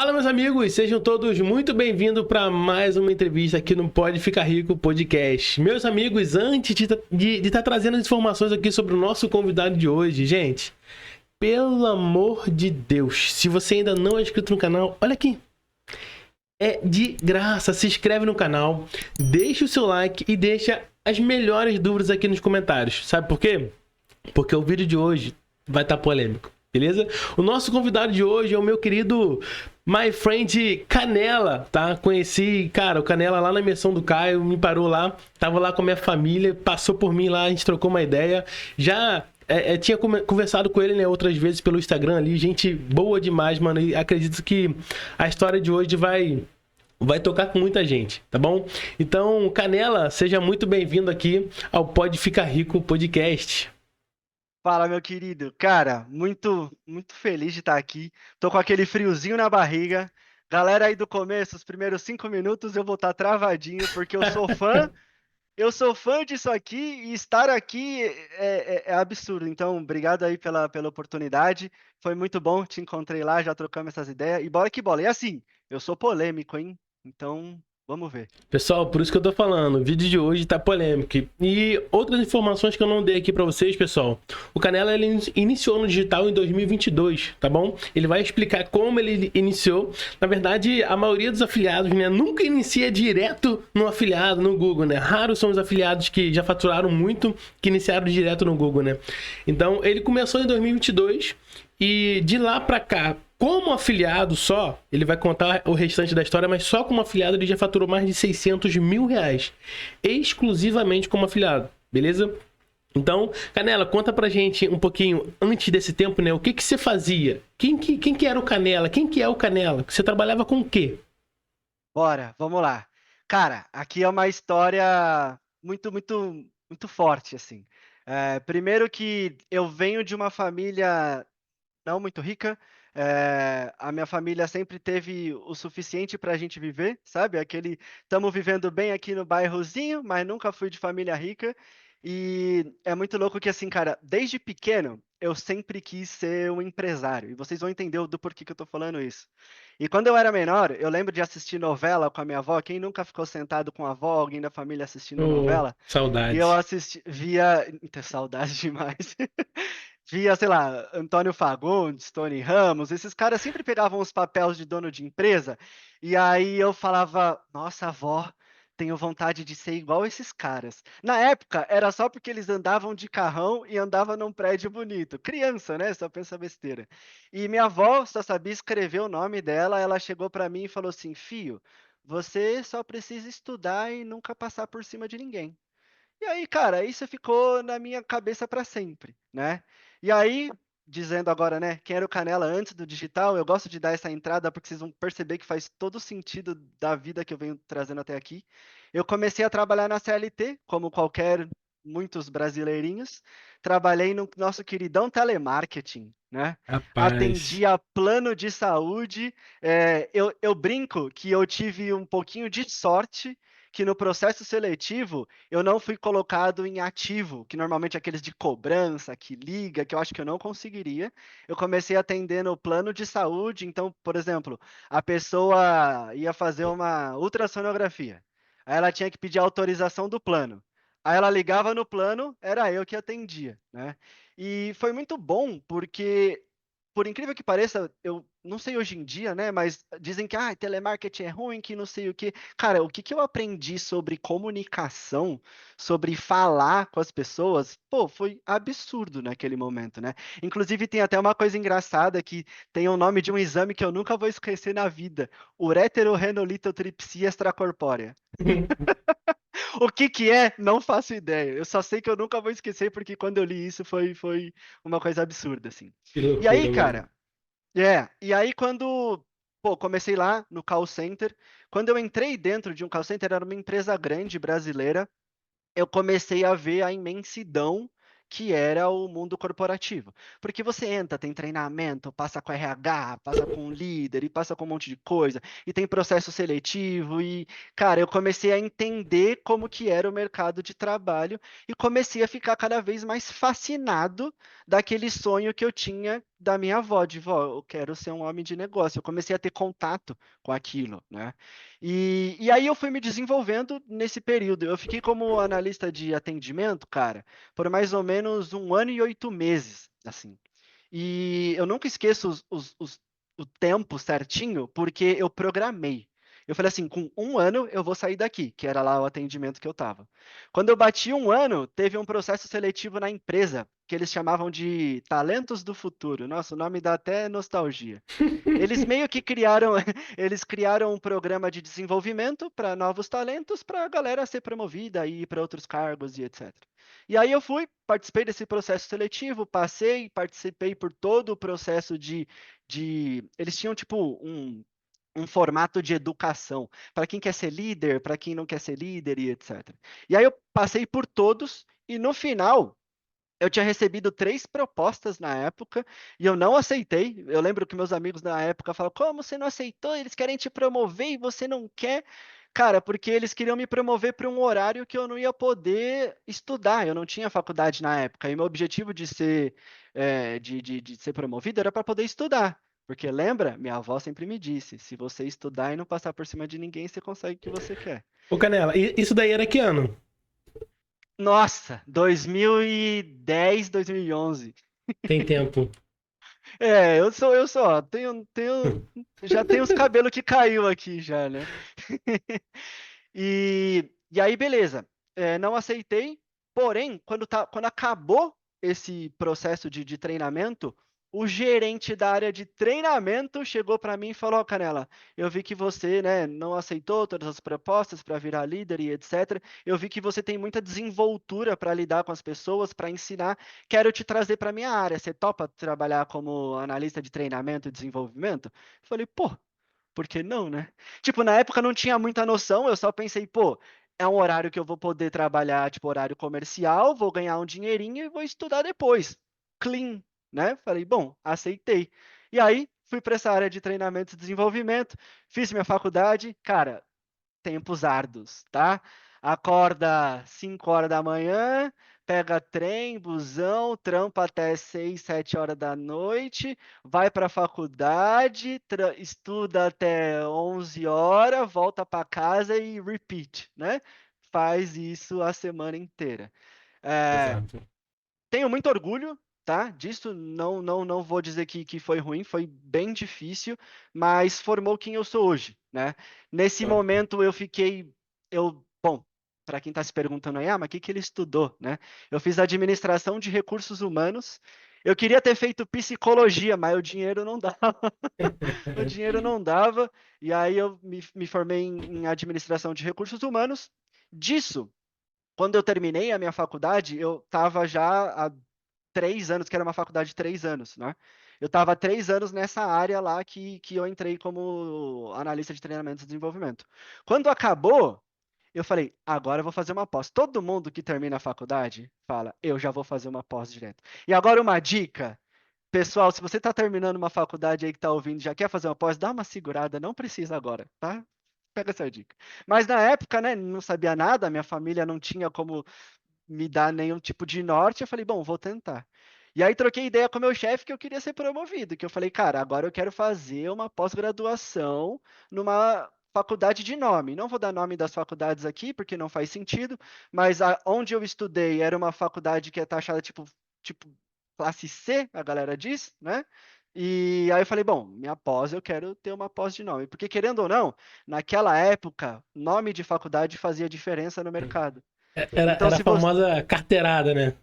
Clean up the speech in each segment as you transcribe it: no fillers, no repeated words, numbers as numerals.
Fala, meus amigos, sejam todos muito bem-vindos para mais uma entrevista aqui no Pode Ficar Rico Podcast. Meus amigos, antes de estar trazendo as informações aqui sobre o nosso convidado de hoje, gente, pelo amor de Deus, se você ainda não é inscrito no canal, olha aqui. É de graça, se inscreve no canal, deixa o seu like e deixa as melhores dúvidas aqui nos comentários. Sabe por quê? Porque o vídeo de hoje vai estar polêmico, beleza? O nosso convidado de hoje é o meu querido my friend Canela, tá? Conheci, cara, o Canela lá na imersão do Caio, me parou lá, tava lá com a minha família, passou por mim lá, a gente trocou uma ideia. Já tinha conversado com ele, né, outras vezes pelo Instagram ali, gente boa demais, mano, e acredito que a história de hoje vai tocar com muita gente, tá bom? Então, Canela, seja muito bem-vindo aqui ao Pode Ficar Rico Podcast. Fala, meu querido. Cara, muito feliz de estar aqui. Tô com aquele friozinho na barriga. Galera aí do começo, os primeiros 5 minutos eu vou estar travadinho, porque eu sou fã disso aqui e estar aqui é absurdo. Então, obrigado aí pela oportunidade. Foi muito bom, te encontrei lá, já trocamos essas ideias. E bora que bola. E assim, eu sou polêmico, hein? Então, vamos ver. Pessoal, por isso que eu tô falando, o vídeo de hoje tá polêmico. E outras informações que eu não dei aqui pra vocês, pessoal. O Canela, ele iniciou no digital em 2022, tá bom? Ele vai explicar como ele iniciou. Na verdade, a maioria dos afiliados, né, nunca inicia direto no afiliado, no Google, né? Raros são os afiliados que já faturaram muito, que iniciaram direto no Google, né? Então, ele começou em 2022 e de lá pra cá, como afiliado só, ele vai contar o restante da história, mas só como afiliado ele já faturou mais de 600 mil reais. Exclusivamente como afiliado, beleza? Então, Canela, conta pra gente um pouquinho, antes desse tempo, né? O que você fazia? Quem que era o Canela? Quem que é o Canela? Você trabalhava com o quê? Bora, vamos lá. Cara, aqui é uma história muito forte, assim. Primeiro que eu venho de uma família não muito rica. A minha família sempre teve o suficiente para a gente viver, sabe? Aquele, estamos vivendo bem aqui no bairrozinho, mas nunca fui de família rica. E é muito louco que, assim, cara, desde pequeno eu sempre quis ser um empresário. E vocês vão entender do porquê que eu tô falando isso. E quando eu era menor, eu lembro de assistir novela com a minha avó. Quem nunca ficou sentado com a avó, alguém da família assistindo Oh, novela? E eu saudades. via. Eita, saudade demais. Via, sei lá, Antônio Fagundes, Tony Ramos, esses caras sempre pegavam os papéis de dono de empresa, e aí eu falava, nossa, avó, tenho vontade de ser igual esses caras. Na época, era só porque eles andavam de carrão e andavam num prédio bonito. Criança, né? Só pensa besteira. E minha avó só sabia escrever o nome dela, ela chegou para mim e falou assim, filho, você só precisa estudar e nunca passar por cima de ninguém. E aí, cara, isso ficou na minha cabeça para sempre, né. E aí, dizendo agora, né, quem era o Canela antes do digital, eu gosto de dar essa entrada, porque vocês vão perceber que faz todo o sentido da vida que eu venho trazendo até aqui. Eu comecei a trabalhar na CLT, como qualquer muitos brasileirinhos. Trabalhei no nosso queridão telemarketing, né. Rapaz. Atendia plano de saúde, eu brinco que eu tive um pouquinho de sorte, que no processo seletivo eu não fui colocado em ativo, que normalmente é aqueles de cobrança, que liga, que eu acho que eu não conseguiria. Eu comecei atendendo o plano de saúde, então, por exemplo, a pessoa ia fazer uma ultrassonografia, aí ela tinha que pedir autorização do plano. Aí ela ligava no plano, era eu que atendia, né. E foi muito bom, porque, por incrível que pareça, eu não sei hoje em dia, né, mas dizem que: "Ah, telemarketing é ruim, que não sei o quê". Cara, o que que eu aprendi sobre comunicação, sobre falar com as pessoas, pô, foi absurdo naquele momento, né. Inclusive tem até uma coisa engraçada que tem o nome de um exame que eu nunca vou esquecer na vida, ureterorenolitotripsia extracorpórea. O que que é? Não faço ideia. Eu só sei que eu nunca vou esquecer, porque quando eu li isso foi uma coisa absurda, assim. Que E aí, loucura, mano. cara, e aí quando, pô, comecei lá no call center, quando eu entrei dentro de um call center, era uma empresa grande brasileira, eu comecei a ver a imensidão que era o mundo corporativo. Porque você entra, tem treinamento, passa com RH, passa com o líder e passa com um monte de coisa, e tem processo seletivo e, cara, eu comecei a entender como que era o mercado de trabalho e comecei a ficar cada vez mais fascinado daquele sonho que eu tinha da minha avó, de vó, eu quero ser um homem de negócio. Eu comecei a ter contato com aquilo, né? E aí eu fui me desenvolvendo nesse período. Eu fiquei como analista de atendimento, cara, por mais ou menos 1 ano e 8 meses, assim. E eu nunca esqueço o tempo certinho, porque eu programei. Eu falei assim, com 1 ano eu vou sair daqui, que era lá o atendimento que eu estava. Quando eu bati 1 ano, teve um processo seletivo na empresa, que eles chamavam de Talentos do Futuro. Nossa, o nome dá até nostalgia. Eles meio que criaram, eles criaram um programa de desenvolvimento para novos talentos, para a galera ser promovida e ir para outros cargos e etc. E aí eu fui, participei desse processo seletivo, passei, participei por todo o processo eles tinham tipo um formato de educação para quem quer ser líder, para quem não quer ser líder e etc. E aí eu passei por todos e no final eu tinha recebido 3 propostas na época e eu não aceitei. Eu lembro que meus amigos na época falaram: Como você não aceitou? Eles querem te promover e você não quer. Cara, porque eles queriam me promover para um horário que eu não ia poder estudar. Eu não tinha faculdade na época. E meu objetivo de ser, de ser promovido era para poder estudar. Porque lembra? Minha avó sempre me disse: se você estudar e não passar por cima de ninguém, você consegue o que você quer. Ô, Canela, isso daí era que ano? Nossa, 2010, 2011. Tem tempo. Eu sou, já tenho os cabelos que caiu aqui já, né? E aí, beleza. Não aceitei, porém, quando acabou esse processo de treinamento, o gerente da área de treinamento chegou para mim e falou: Ó, Canela, eu vi que você, né, não aceitou todas as propostas para virar líder e etc. Eu vi que você tem muita desenvoltura para lidar com as pessoas, para ensinar. Quero te trazer para minha área. Você topa trabalhar como analista de treinamento e desenvolvimento? Eu falei, pô, por que não, né? Tipo, na época eu não tinha muita noção, eu só pensei, pô, é um horário que eu vou poder trabalhar, tipo, horário comercial, vou ganhar um dinheirinho e vou estudar depois. Clean, né? Falei, bom, aceitei. E aí, fui para essa área de treinamento e desenvolvimento, fiz minha faculdade, cara, tempos árduos, tá? Acorda 5 horas da manhã, pega trem, busão, trampa até 6, 7 horas da noite, vai para a faculdade, estuda até 11 horas, volta para casa e repeat, né? Faz isso a semana inteira. É, Exato. tenho muito orgulho, tá? Disso não vou dizer que foi ruim, foi bem difícil, mas formou quem eu sou hoje, né? Nesse momento bom, para quem está se perguntando aí, mas o que ele estudou, né? Eu fiz administração de recursos humanos. Eu queria ter feito psicologia, mas o dinheiro não dava. O dinheiro não dava, e aí eu me formei em administração de recursos humanos. Disso, quando eu terminei a minha faculdade, eu estava já há 3 anos, que era uma faculdade de 3 anos, né? Eu estava há 3 anos nessa área lá que eu entrei como analista de treinamento e desenvolvimento. Quando acabou, eu falei, agora eu vou fazer uma pós. Todo mundo que termina a faculdade fala, eu já vou fazer uma pós direto. E agora uma dica, pessoal, se você está terminando uma faculdade aí que está ouvindo, já quer fazer uma pós, dá uma segurada, não precisa agora, tá? Pega essa dica. Mas na época, né, não sabia nada, minha família não tinha como me dar nenhum tipo de norte, eu falei, bom, vou tentar. E aí troquei ideia com o meu chefe que eu queria ser promovido, que eu falei, cara, agora eu quero fazer uma pós-graduação numa faculdade de nome. Não vou dar nome das faculdades aqui, porque não faz sentido, mas onde eu estudei era uma faculdade que é taxada tipo classe C, a galera diz, né? E aí eu falei, bom, minha pós eu quero ter uma pós de nome, porque querendo ou não, naquela época, nome de faculdade fazia diferença no mercado. Então, Era a se você famosa carteirada, né?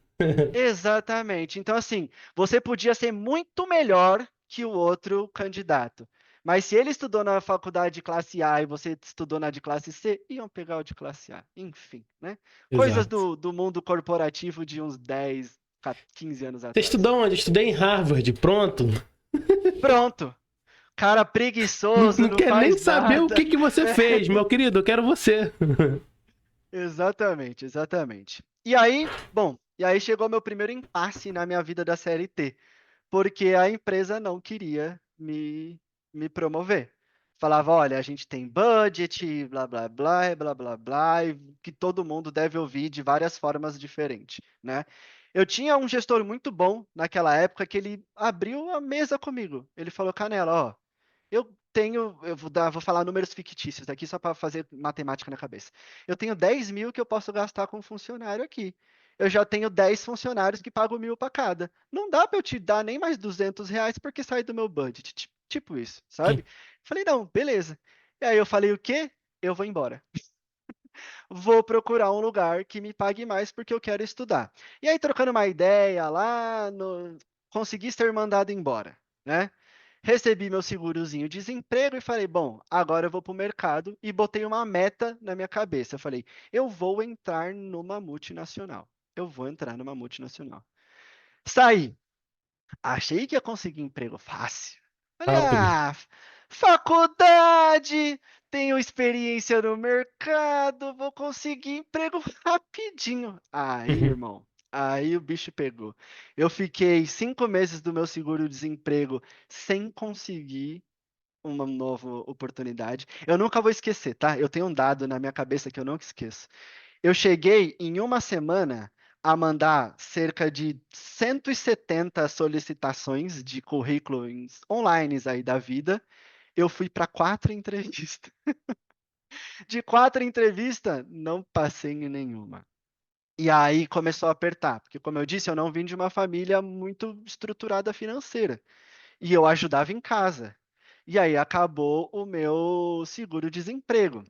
Exatamente. Então, assim, você podia ser muito melhor que o outro candidato. Mas se ele estudou na faculdade de classe A e você estudou na de classe C, iam pegar o de classe A. Enfim, né? Coisas Exato. do mundo corporativo de uns 10, 15 anos Você atrás. estudou onde? Eu estudei em Harvard, pronto. Pronto. Cara Não, preguiçoso, não não quer nem faz saber o nada. que você fez, meu querido, eu quero você. Exatamente, exatamente. E aí chegou meu primeiro impasse na minha vida da CLT. Porque a empresa não queria me promover. Falava, olha, a gente tem budget, blá, blá, blá, blá, blá, blá, e que todo mundo deve ouvir de várias formas diferentes, né? Eu tinha um gestor muito bom naquela época que ele abriu a mesa comigo. Ele falou, Canela, ó, vou falar números fictícios aqui só para fazer matemática na cabeça. Eu tenho 10 mil que eu posso gastar com funcionário aqui. Eu já tenho 10 funcionários que pagam 1.000 para cada. Não dá para eu te dar nem mais R$ 200 porque sai do meu budget. Tipo isso, Sim. sabe? Falei, não, beleza. E aí eu falei, o quê? Eu vou embora. Vou procurar um lugar que me pague mais porque eu quero estudar. E aí, trocando uma ideia lá, consegui ser mandado embora, né? Recebi meu segurozinho de desemprego e falei, bom, agora eu vou para o mercado e botei uma meta na minha cabeça. Eu falei, eu vou entrar numa multinacional. Eu vou entrar numa multinacional. Saí. Achei que ia conseguir emprego fácil. Falei, Rápido. faculdade, tenho experiência no mercado, vou conseguir emprego rapidinho. Aí, Uhum. irmão, aí o bicho pegou. Eu fiquei 5 meses do meu seguro-desemprego sem conseguir uma nova oportunidade. Eu nunca vou esquecer, tá? Eu tenho um dado na minha cabeça que eu nunca esqueço. Eu cheguei em uma semana a mandar cerca de 170 solicitações de currículos online aí da vida. Eu fui para 4 entrevistas. De 4 entrevistas, não passei em nenhuma. E aí começou a apertar, porque, como eu disse, eu não vim de uma família muito estruturada financeira. E eu ajudava em casa. E aí acabou o meu seguro-desemprego.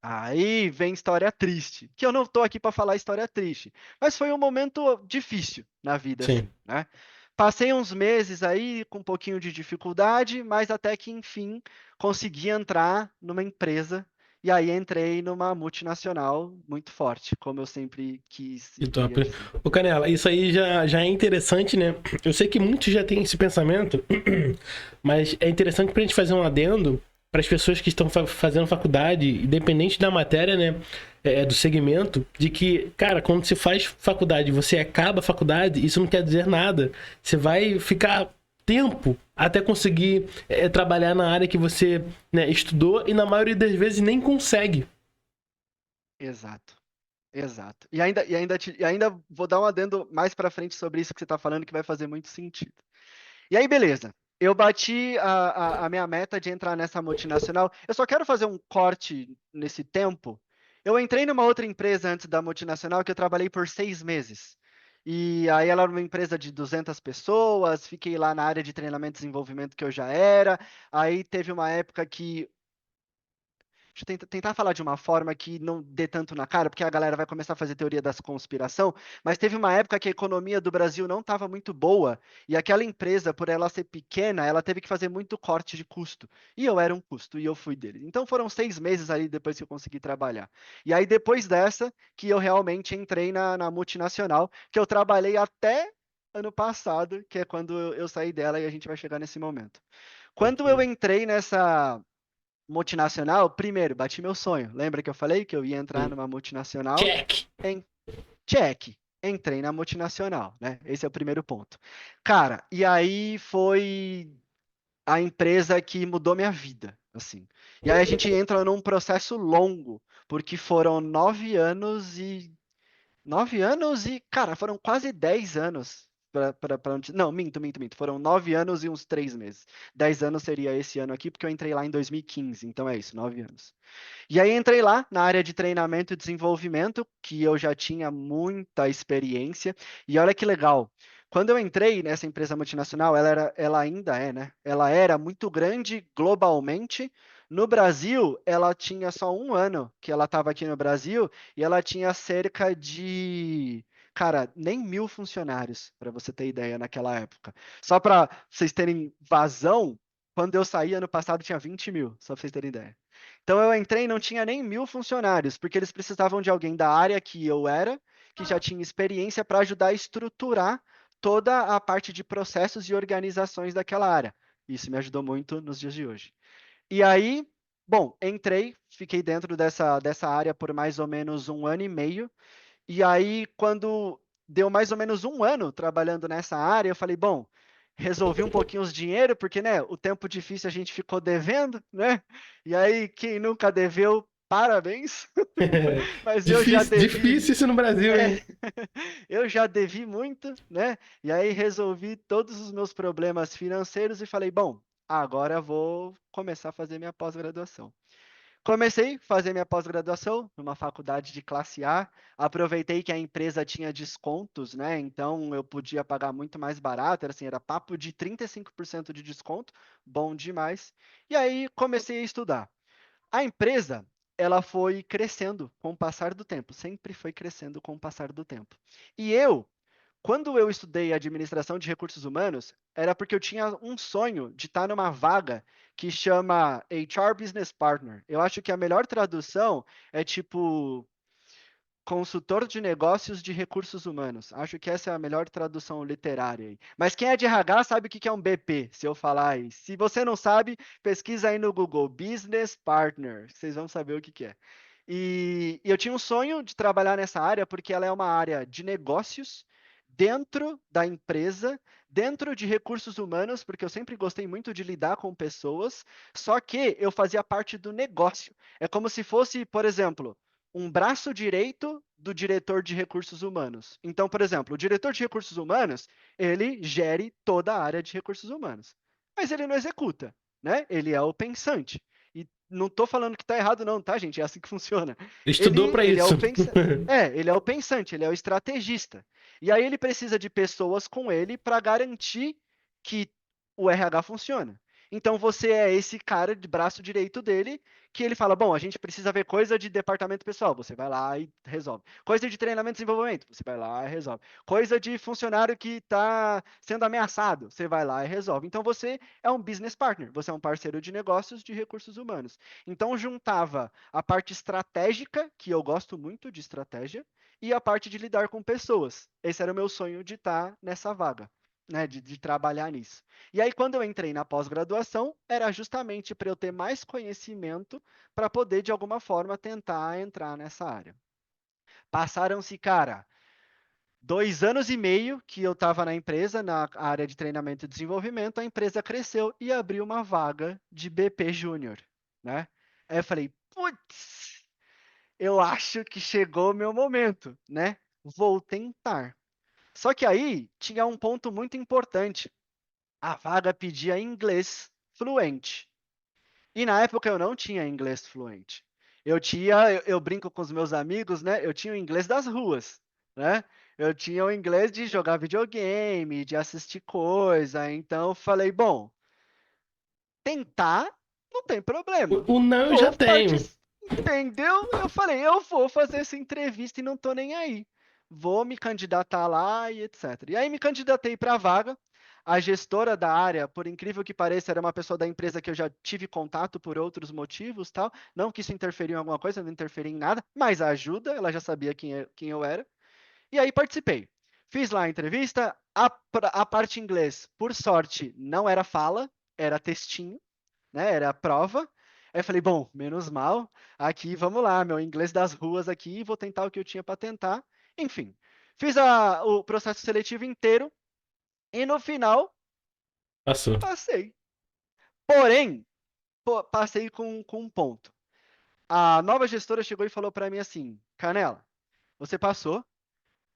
Aí vem história triste, que eu não estou aqui para falar história triste, mas foi um momento difícil na vida, Sim. assim, né? Passei uns meses aí com um pouquinho de dificuldade, mas até que, enfim, consegui entrar numa empresa, e aí entrei numa multinacional muito forte, como eu sempre quis Que e queria top. dizer. Ô, Canela, isso aí já é interessante, né? Eu sei que muitos já têm esse pensamento, mas é interessante pra gente fazer um adendo para as pessoas que estão fazendo faculdade, independente da matéria, né? Do segmento, de que, cara, quando você faz faculdade, você acaba a faculdade, isso não quer dizer nada. Você vai ficar tempo até conseguir trabalhar na área que você, né, estudou e na maioria das vezes nem consegue. Exato. Exato. E ainda vou dar um adendo mais para frente sobre isso que você está falando, que vai fazer muito sentido. E aí, beleza. Eu bati a minha meta de entrar nessa multinacional. Eu só quero fazer um corte nesse tempo. Eu entrei numa outra empresa antes da multinacional que eu trabalhei por 6 meses. E aí ela era uma empresa de 200 pessoas, fiquei lá na área de treinamento e desenvolvimento que eu já era. Aí teve uma época que Deixa eu tentar falar de uma forma que não dê tanto na cara, porque a galera vai começar a fazer teoria da conspiração, mas teve uma época que a economia do Brasil não estava muito boa, e aquela empresa, por ela ser pequena, ela teve que fazer muito corte de custo. E eu era um custo, e eu fui dele. Então foram 6 meses ali depois que eu consegui trabalhar. E aí, depois dessa, que eu realmente entrei na multinacional, que eu trabalhei até ano passado, que é quando eu saí dela e a gente vai chegar nesse momento. Quando eu entrei nessa multinacional, primeiro, bati meu sonho. Lembra que eu falei que eu ia entrar numa multinacional? Check! Em check. Entrei na multinacional, né? Esse é o primeiro ponto. Cara, e aí foi a empresa que mudou minha vida, assim. E aí a gente entra num processo longo, porque foram 9 anos e, cara, foram quase 10 anos. Não, minto. Foram 9 anos e uns 3 meses. 10 anos seria esse ano aqui, porque eu entrei lá em 2015. Então é isso, 9 anos. E aí entrei lá na área de treinamento e desenvolvimento, que eu já tinha muita experiência. E olha que legal. Quando eu entrei nessa empresa multinacional, ela ainda é, né? Ela era muito grande globalmente. No Brasil, ela tinha só um ano que ela estava aqui no Brasil e ela tinha cerca de, cara, nem 1.000 funcionários, para você ter ideia, naquela época. Só para vocês terem vazão, quando eu saí ano passado tinha 20 mil, só para vocês terem ideia. Então eu entrei e não tinha nem 1.000 funcionários, porque eles precisavam de alguém da área que eu era, que já tinha experiência para ajudar a estruturar toda a parte de processos e organizações daquela área. Isso me ajudou muito nos dias de hoje. E aí, bom, entrei, fiquei dentro dessa área por mais ou menos um ano e meio. E aí, quando deu mais ou menos um ano trabalhando nessa área, eu falei, bom, resolvi um pouquinho os dinheiro, porque, né, o tempo difícil a gente ficou devendo, né? E aí, quem nunca deveu, parabéns, mas eu já devi. Difícil isso no Brasil, É, hein? eu já devi muito, né? E aí resolvi todos os meus problemas financeiros e falei, bom, agora vou começar a fazer minha pós-graduação. Comecei a fazer minha pós-graduação numa faculdade de classe A. Aproveitei que a empresa tinha descontos, né? Então eu podia pagar muito mais barato, era assim, era papo de 35% de desconto, bom demais. E aí comecei a estudar. A empresa, ela foi crescendo com o passar do tempo, sempre foi crescendo com o passar do tempo. E eu, quando eu estudei administração de recursos humanos, era porque eu tinha um sonho de estar numa vaga que chama HR Business Partner. Eu acho que a melhor tradução é tipo consultor de negócios de recursos humanos. Acho que essa é a melhor tradução literária aí. Mas quem é de RH sabe o que é um BP, se eu falar aí. Se você não sabe, pesquisa aí no Google, Business Partner. Vocês vão saber o que é. E eu tinha um sonho de trabalhar nessa área porque ela é uma área de negócios dentro da empresa, dentro de recursos humanos, porque eu sempre gostei muito de lidar com pessoas, só que eu fazia parte do negócio. É como se fosse, por exemplo, um braço direito do diretor de recursos humanos. Então, por exemplo, o diretor de recursos humanos, ele gere toda a área de recursos humanos. Mas ele não executa, né? Ele é o pensante. E não estou falando que está errado não, tá, gente? É assim que funciona. Estudou Ele, pra ele é isso. o ele é o pensante, ele é o estrategista. E aí ele precisa de pessoas com ele para garantir que o RH funciona. Então você é esse cara de braço direito dele que ele fala: bom, a gente precisa ver coisa de departamento pessoal, você vai lá e resolve. Coisa de treinamento e desenvolvimento, você vai lá e resolve. Coisa de funcionário que está sendo ameaçado, você vai lá e resolve. Então você é um business partner, você é um parceiro de negócios de recursos humanos. Então juntava a parte estratégica, que eu gosto muito de estratégia, e a parte de lidar com pessoas. Esse era o meu sonho de estar nessa vaga, né, de trabalhar nisso. E aí, quando eu entrei na pós-graduação, era justamente para eu ter mais conhecimento para poder, de alguma forma, tentar entrar nessa área. Passaram-se, cara, 2 anos e meio que eu estava na empresa, na área de treinamento e desenvolvimento, a empresa cresceu e abriu uma vaga de BP Júnior, né? Aí eu falei, putz, eu acho que chegou o meu momento, né? Vou tentar. Só que aí tinha um ponto muito importante. A vaga pedia inglês fluente. E na época eu não tinha inglês fluente. Eu brinco com os meus amigos, né? Eu tinha o inglês das ruas, né? Eu tinha o inglês de jogar videogame, de assistir coisa. Então eu falei, bom, tentar não tem problema. O não eu já Vou tenho. participar. Entendeu? Eu falei, eu vou fazer essa entrevista e não tô nem aí. Vou me candidatar lá e etc. E aí me candidatei para a vaga. A gestora da área, por incrível que pareça, era uma pessoa da empresa que eu já tive contato por outros motivos, tal. Não que isso interferiu em alguma coisa, não interferiu em nada, mas ajuda, ela já sabia quem eu era. E aí participei. Fiz lá a entrevista. A parte em inglês, por sorte, não era fala, era textinho, né? Era a prova. Aí eu falei, bom, menos mal, aqui vamos lá, meu inglês das ruas aqui, vou tentar o que eu tinha para tentar. Enfim, fiz o processo seletivo inteiro e no final Passou. passei. Porém, passei com um ponto. A nova gestora chegou e falou para mim assim: Canela, você passou,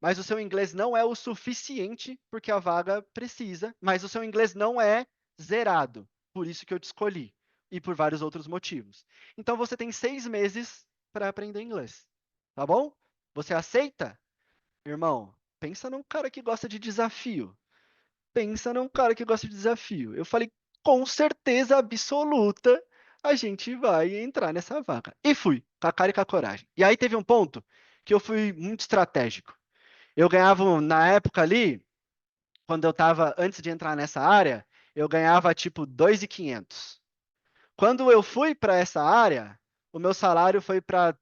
mas o seu inglês não é o suficiente porque a vaga precisa, mas o seu inglês não é zerado, por isso que eu te escolhi e por vários outros motivos. Então você tem 6 meses para aprender inglês, tá bom? Você aceita? Irmão, pensa num cara que gosta de desafio. Pensa num cara que gosta de desafio. Eu falei, com certeza absoluta, a gente vai entrar nessa vaga. E fui, com a cara e com a coragem. E aí teve um ponto que eu fui muito estratégico. Eu ganhava, na época ali, quando eu estava, antes de entrar nessa área, eu ganhava tipo 2.500. Quando eu fui para essa área, o meu salário foi para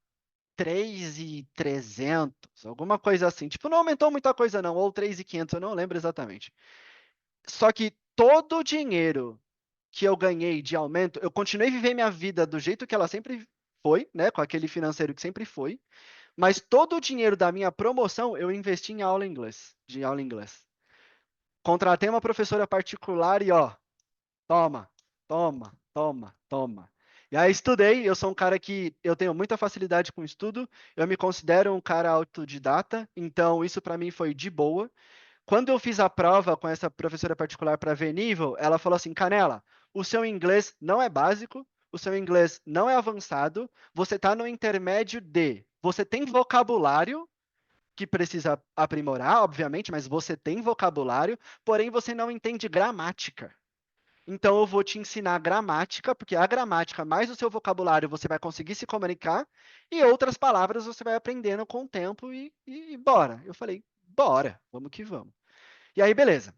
3.300, alguma coisa assim. Tipo, não aumentou muita coisa não, ou 3.500, eu não lembro exatamente. Só que todo o dinheiro que eu ganhei de aumento, eu continuei a viver minha vida do jeito que ela sempre foi, né, com aquele financeiro que sempre foi, mas todo o dinheiro da minha promoção eu investi em aula em inglês, de aula em inglês. Contratei uma professora particular e ó, toma, toma, toma, toma. E aí estudei, eu sou um cara que eu tenho muita facilidade com estudo, eu me considero um cara autodidata, então isso para mim foi de boa. Quando eu fiz a prova com essa professora particular para ver nível, ela falou assim: Canela, o seu inglês não é básico, o seu inglês não é avançado, você está no intermédio de. Você tem vocabulário que precisa aprimorar, obviamente, mas você tem vocabulário, porém você não entende gramática. Então eu vou te ensinar gramática, porque a gramática mais o seu vocabulário você vai conseguir se comunicar, e outras palavras você vai aprendendo com o tempo e bora. Eu falei, bora, vamos que vamos. E aí, beleza.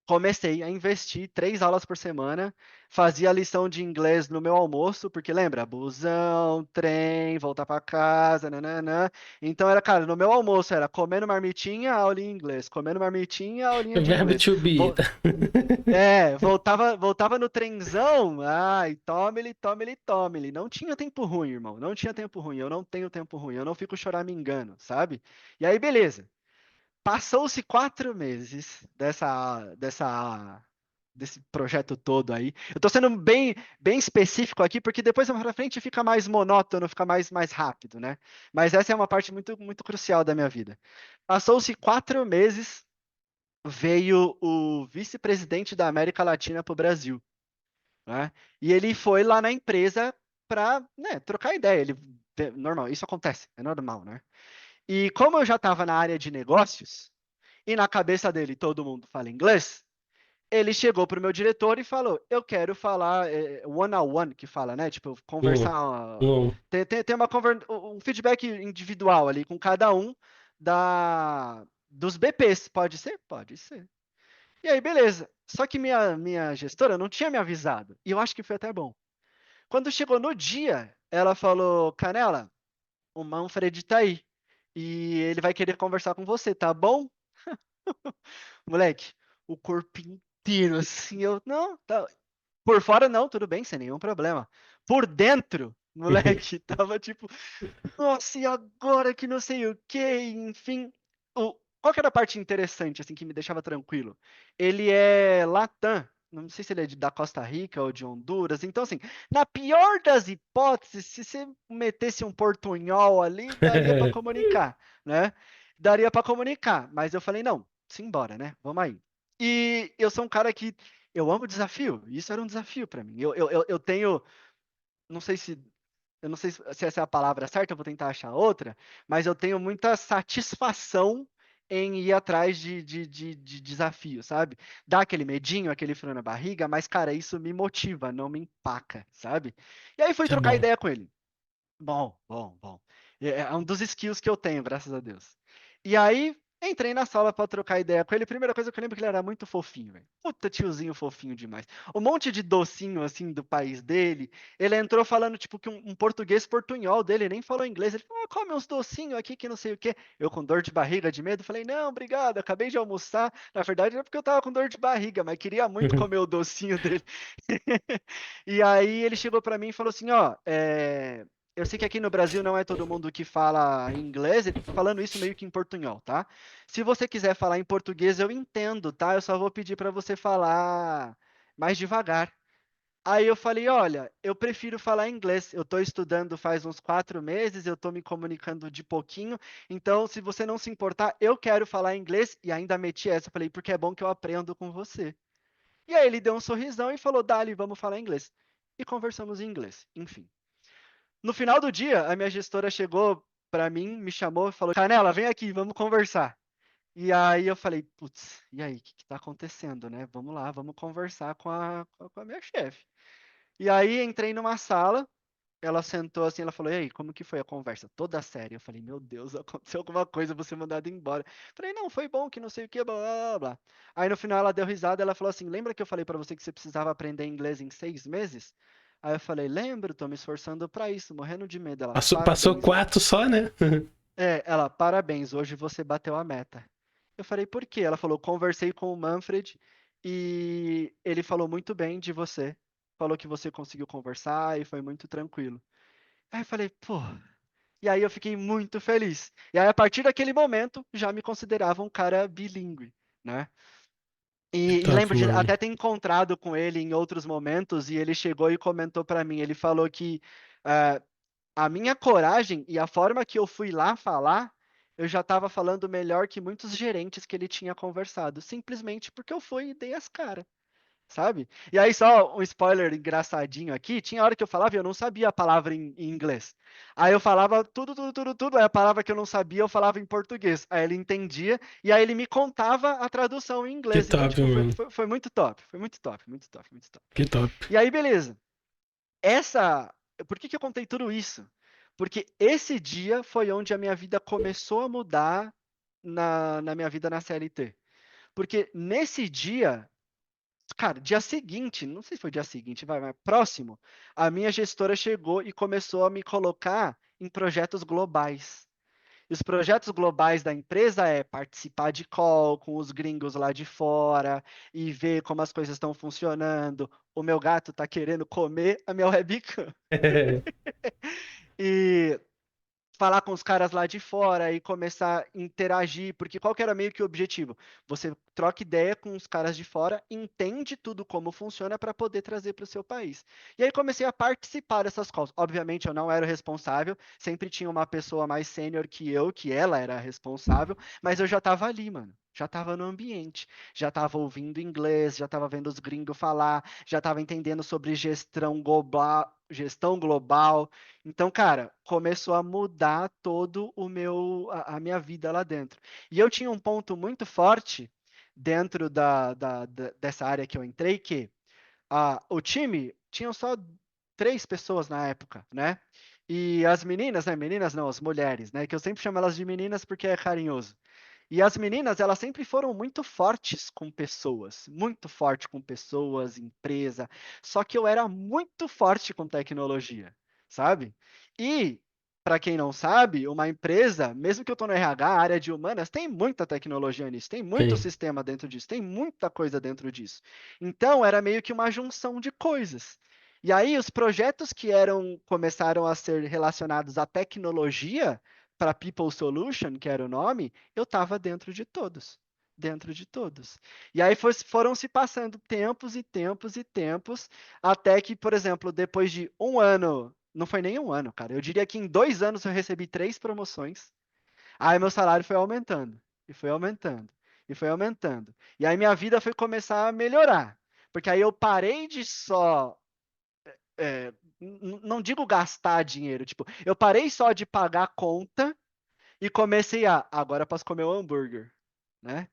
Comecei a investir 3 aulas por semana, fazia a lição de inglês no meu almoço, porque lembra, busão, trem, voltar para casa, nananã. Então era, cara, no meu almoço era comendo marmitinha, aulinha em inglês, comendo marmitinha, aulinha de Verbo inglês. to be. Vo- voltava no trenzão, ai, tome-lhe, tome-lhe, tome-lhe. Não tinha tempo ruim, irmão, não tinha tempo ruim, eu não tenho tempo ruim, eu não fico choramingando, sabe? E aí, beleza. Passou-se 4 meses desse projeto todo aí. Eu estou sendo bem específico aqui, porque depois mais pra frente fica mais monótono, fica mais rápido, né? Mas essa é uma parte muito crucial da minha vida. Passou-se 4 meses, veio o vice-presidente da América Latina para o Brasil, né? E ele foi lá na empresa para, né, trocar ideia. Normal, isso acontece, é normal, né? E como eu já estava na área de negócios, e na cabeça dele todo mundo fala inglês, ele chegou para o meu diretor e falou: Eu quero falar one-on-one, que fala, né? Tipo, Um, conversar. um. Ter um feedback individual ali com cada um dos BPs. Pode ser? Pode ser. E aí, beleza. Só que minha gestora não tinha me avisado. E eu acho que foi até bom. Quando chegou no dia, ela falou: Canela, o Manfred tá aí. E ele vai querer conversar com você, tá bom? Moleque, o corpo inteiro, assim, eu, não, tá. Por fora, não, tudo bem, sem nenhum problema. Por dentro, moleque, tava tipo, nossa, e agora que não sei o quê, enfim. Qual que era a parte interessante, assim, que me deixava tranquilo? Ele é Latam, não sei se ele é da Costa Rica ou de Honduras, então, assim, na pior das hipóteses, se você metesse um portunhol ali, daria para comunicar, né? Daria para comunicar, mas eu falei, não, simbora, né? Vamos aí. E eu sou um cara que eu amo desafio, isso era um desafio para mim. Eu tenho, não sei se eu não sei se essa é a palavra certa, eu vou tentar achar outra, mas eu tenho muita satisfação em ir atrás de desafio, sabe? Dá aquele medinho, aquele frio na barriga, mas, cara, isso me motiva, não me empaca, sabe? E aí fui Isso é trocar bom. ideia com ele. Bom, bom, bom. É um dos skills que eu tenho, graças a Deus. E aí, entrei na sala pra trocar ideia com ele. Primeira coisa que eu lembro é que ele era muito fofinho, velho. Puta tiozinho fofinho demais. Um monte de docinho, assim, do país dele. Ele entrou falando, tipo, que um português portunhol dele, nem falou inglês. Ele falou, come uns docinhos aqui que não sei o quê. Eu com dor de barriga, de medo, falei, não, obrigado, acabei de almoçar. Na verdade, era porque eu tava com dor de barriga, mas queria muito comer o docinho dele. E aí ele chegou pra mim e falou assim, ó, eu sei que aqui no Brasil não é todo mundo que fala inglês, ele tá falando isso meio que em portunhol, tá? Se você quiser falar em português, eu entendo, tá? Eu só vou pedir para você falar mais devagar. Aí eu falei, olha, eu prefiro falar inglês. Eu estou estudando faz uns 4 meses, eu estou me comunicando de pouquinho. Então, se você não se importar, eu quero falar inglês. E ainda meti essa, falei, porque é bom que eu aprendo com você. E aí ele deu um sorrisão e falou, Dali, vamos falar inglês. E conversamos em inglês, enfim. No final do dia, a minha gestora chegou para mim, me chamou e falou: Canela, vem aqui, vamos conversar. E aí eu falei: putz, e aí, o que está acontecendo, né? Vamos lá, vamos conversar com a minha chefe. E aí entrei numa sala, ela sentou assim, ela falou: e aí, como que foi a conversa? Toda séria. Eu falei: meu Deus, aconteceu alguma coisa, vou ser mandado embora. Falei: não, foi bom, que não sei o que, blá blá blá. Aí no final ela deu risada, ela falou assim: lembra que eu falei para você que você precisava aprender inglês em 6 meses? Aí eu falei: lembro, tô me esforçando para isso, morrendo de medo. Ela: Passou parabéns. quatro só, né? Ela: parabéns, hoje você bateu a meta. Eu falei: por quê? Ela falou: conversei com o Manfred e ele falou muito bem de você. Falou que você conseguiu conversar e foi muito tranquilo. Aí eu falei, pô. E aí eu fiquei muito feliz. E aí, a partir daquele momento, já me considerava um cara bilíngue, né? Que E top, lembro de mano. até ter encontrado com ele em outros momentos, e ele chegou e comentou para mim, ele falou que eh, a minha coragem e a forma que eu fui lá falar, eu já estava falando melhor que muitos gerentes que ele tinha conversado, simplesmente porque eu fui e dei as caras, sabe? E aí, só um spoiler engraçadinho aqui, tinha hora que eu falava e eu não sabia a palavra em inglês. Aí eu falava tudo, aí a palavra que eu não sabia eu falava em português. Aí ele entendia e aí ele me contava a tradução em Que inglês. Então, top, tipo, mano. foi muito top, foi muito top, muito top, muito top. Que top. E aí, beleza. Essa, por que que eu contei tudo isso? Porque esse dia foi onde a minha vida começou a mudar na minha vida na CLT. Porque nesse dia, cara, dia seguinte, não sei se foi dia seguinte, vai, mas próximo, a minha gestora chegou e começou a me colocar em projetos globais. E os projetos globais da empresa é participar de call com os gringos lá de fora e ver como as coisas estão funcionando. O meu gato tá querendo comer a minha webcam. E falar com os caras lá de fora e começar a interagir, porque qual que era meio que o objetivo? Você troca ideia com os caras de fora, entende tudo como funciona para poder trazer para o seu país. E aí comecei a participar dessas calls. Obviamente eu não era o responsável, sempre tinha uma pessoa mais sênior que eu, que ela era a responsável, mas eu já estava ali, mano. Já estava no ambiente, já estava ouvindo inglês, já estava vendo os gringos falar, já estava entendendo sobre gestão global, então, cara, começou a mudar todo a minha vida lá dentro. E eu tinha um ponto muito forte dentro dessa área que eu entrei, que o time tinha só 3 pessoas na época, né? E as meninas, né? Meninas não, as mulheres, né? Que eu sempre chamo elas de meninas porque é carinhoso. E as meninas, elas sempre foram muito forte com pessoas, empresa. Só que eu era muito forte com tecnologia, sabe? E, para quem não sabe, uma empresa, mesmo que eu estou no RH, área de humanas, tem muita tecnologia nisso, tem muito Sim. sistema dentro disso, tem muita coisa dentro disso. Então, era meio que uma junção de coisas. E aí, os projetos que começaram a ser relacionados à tecnologia, para People Solution, que era o nome, eu estava dentro de todos. Dentro de todos. E aí foram se passando tempos e tempos e tempos, até que, por exemplo, depois de um ano, não foi nem um ano, cara, eu diria que em 2 anos eu recebi 3 promoções. Aí meu salário foi aumentando, e foi aumentando, e foi aumentando. E aí minha vida foi começar a melhorar. Porque aí eu parei de só não digo gastar dinheiro, tipo, eu parei só de pagar a conta e comecei agora posso comer um hambúrguer, né?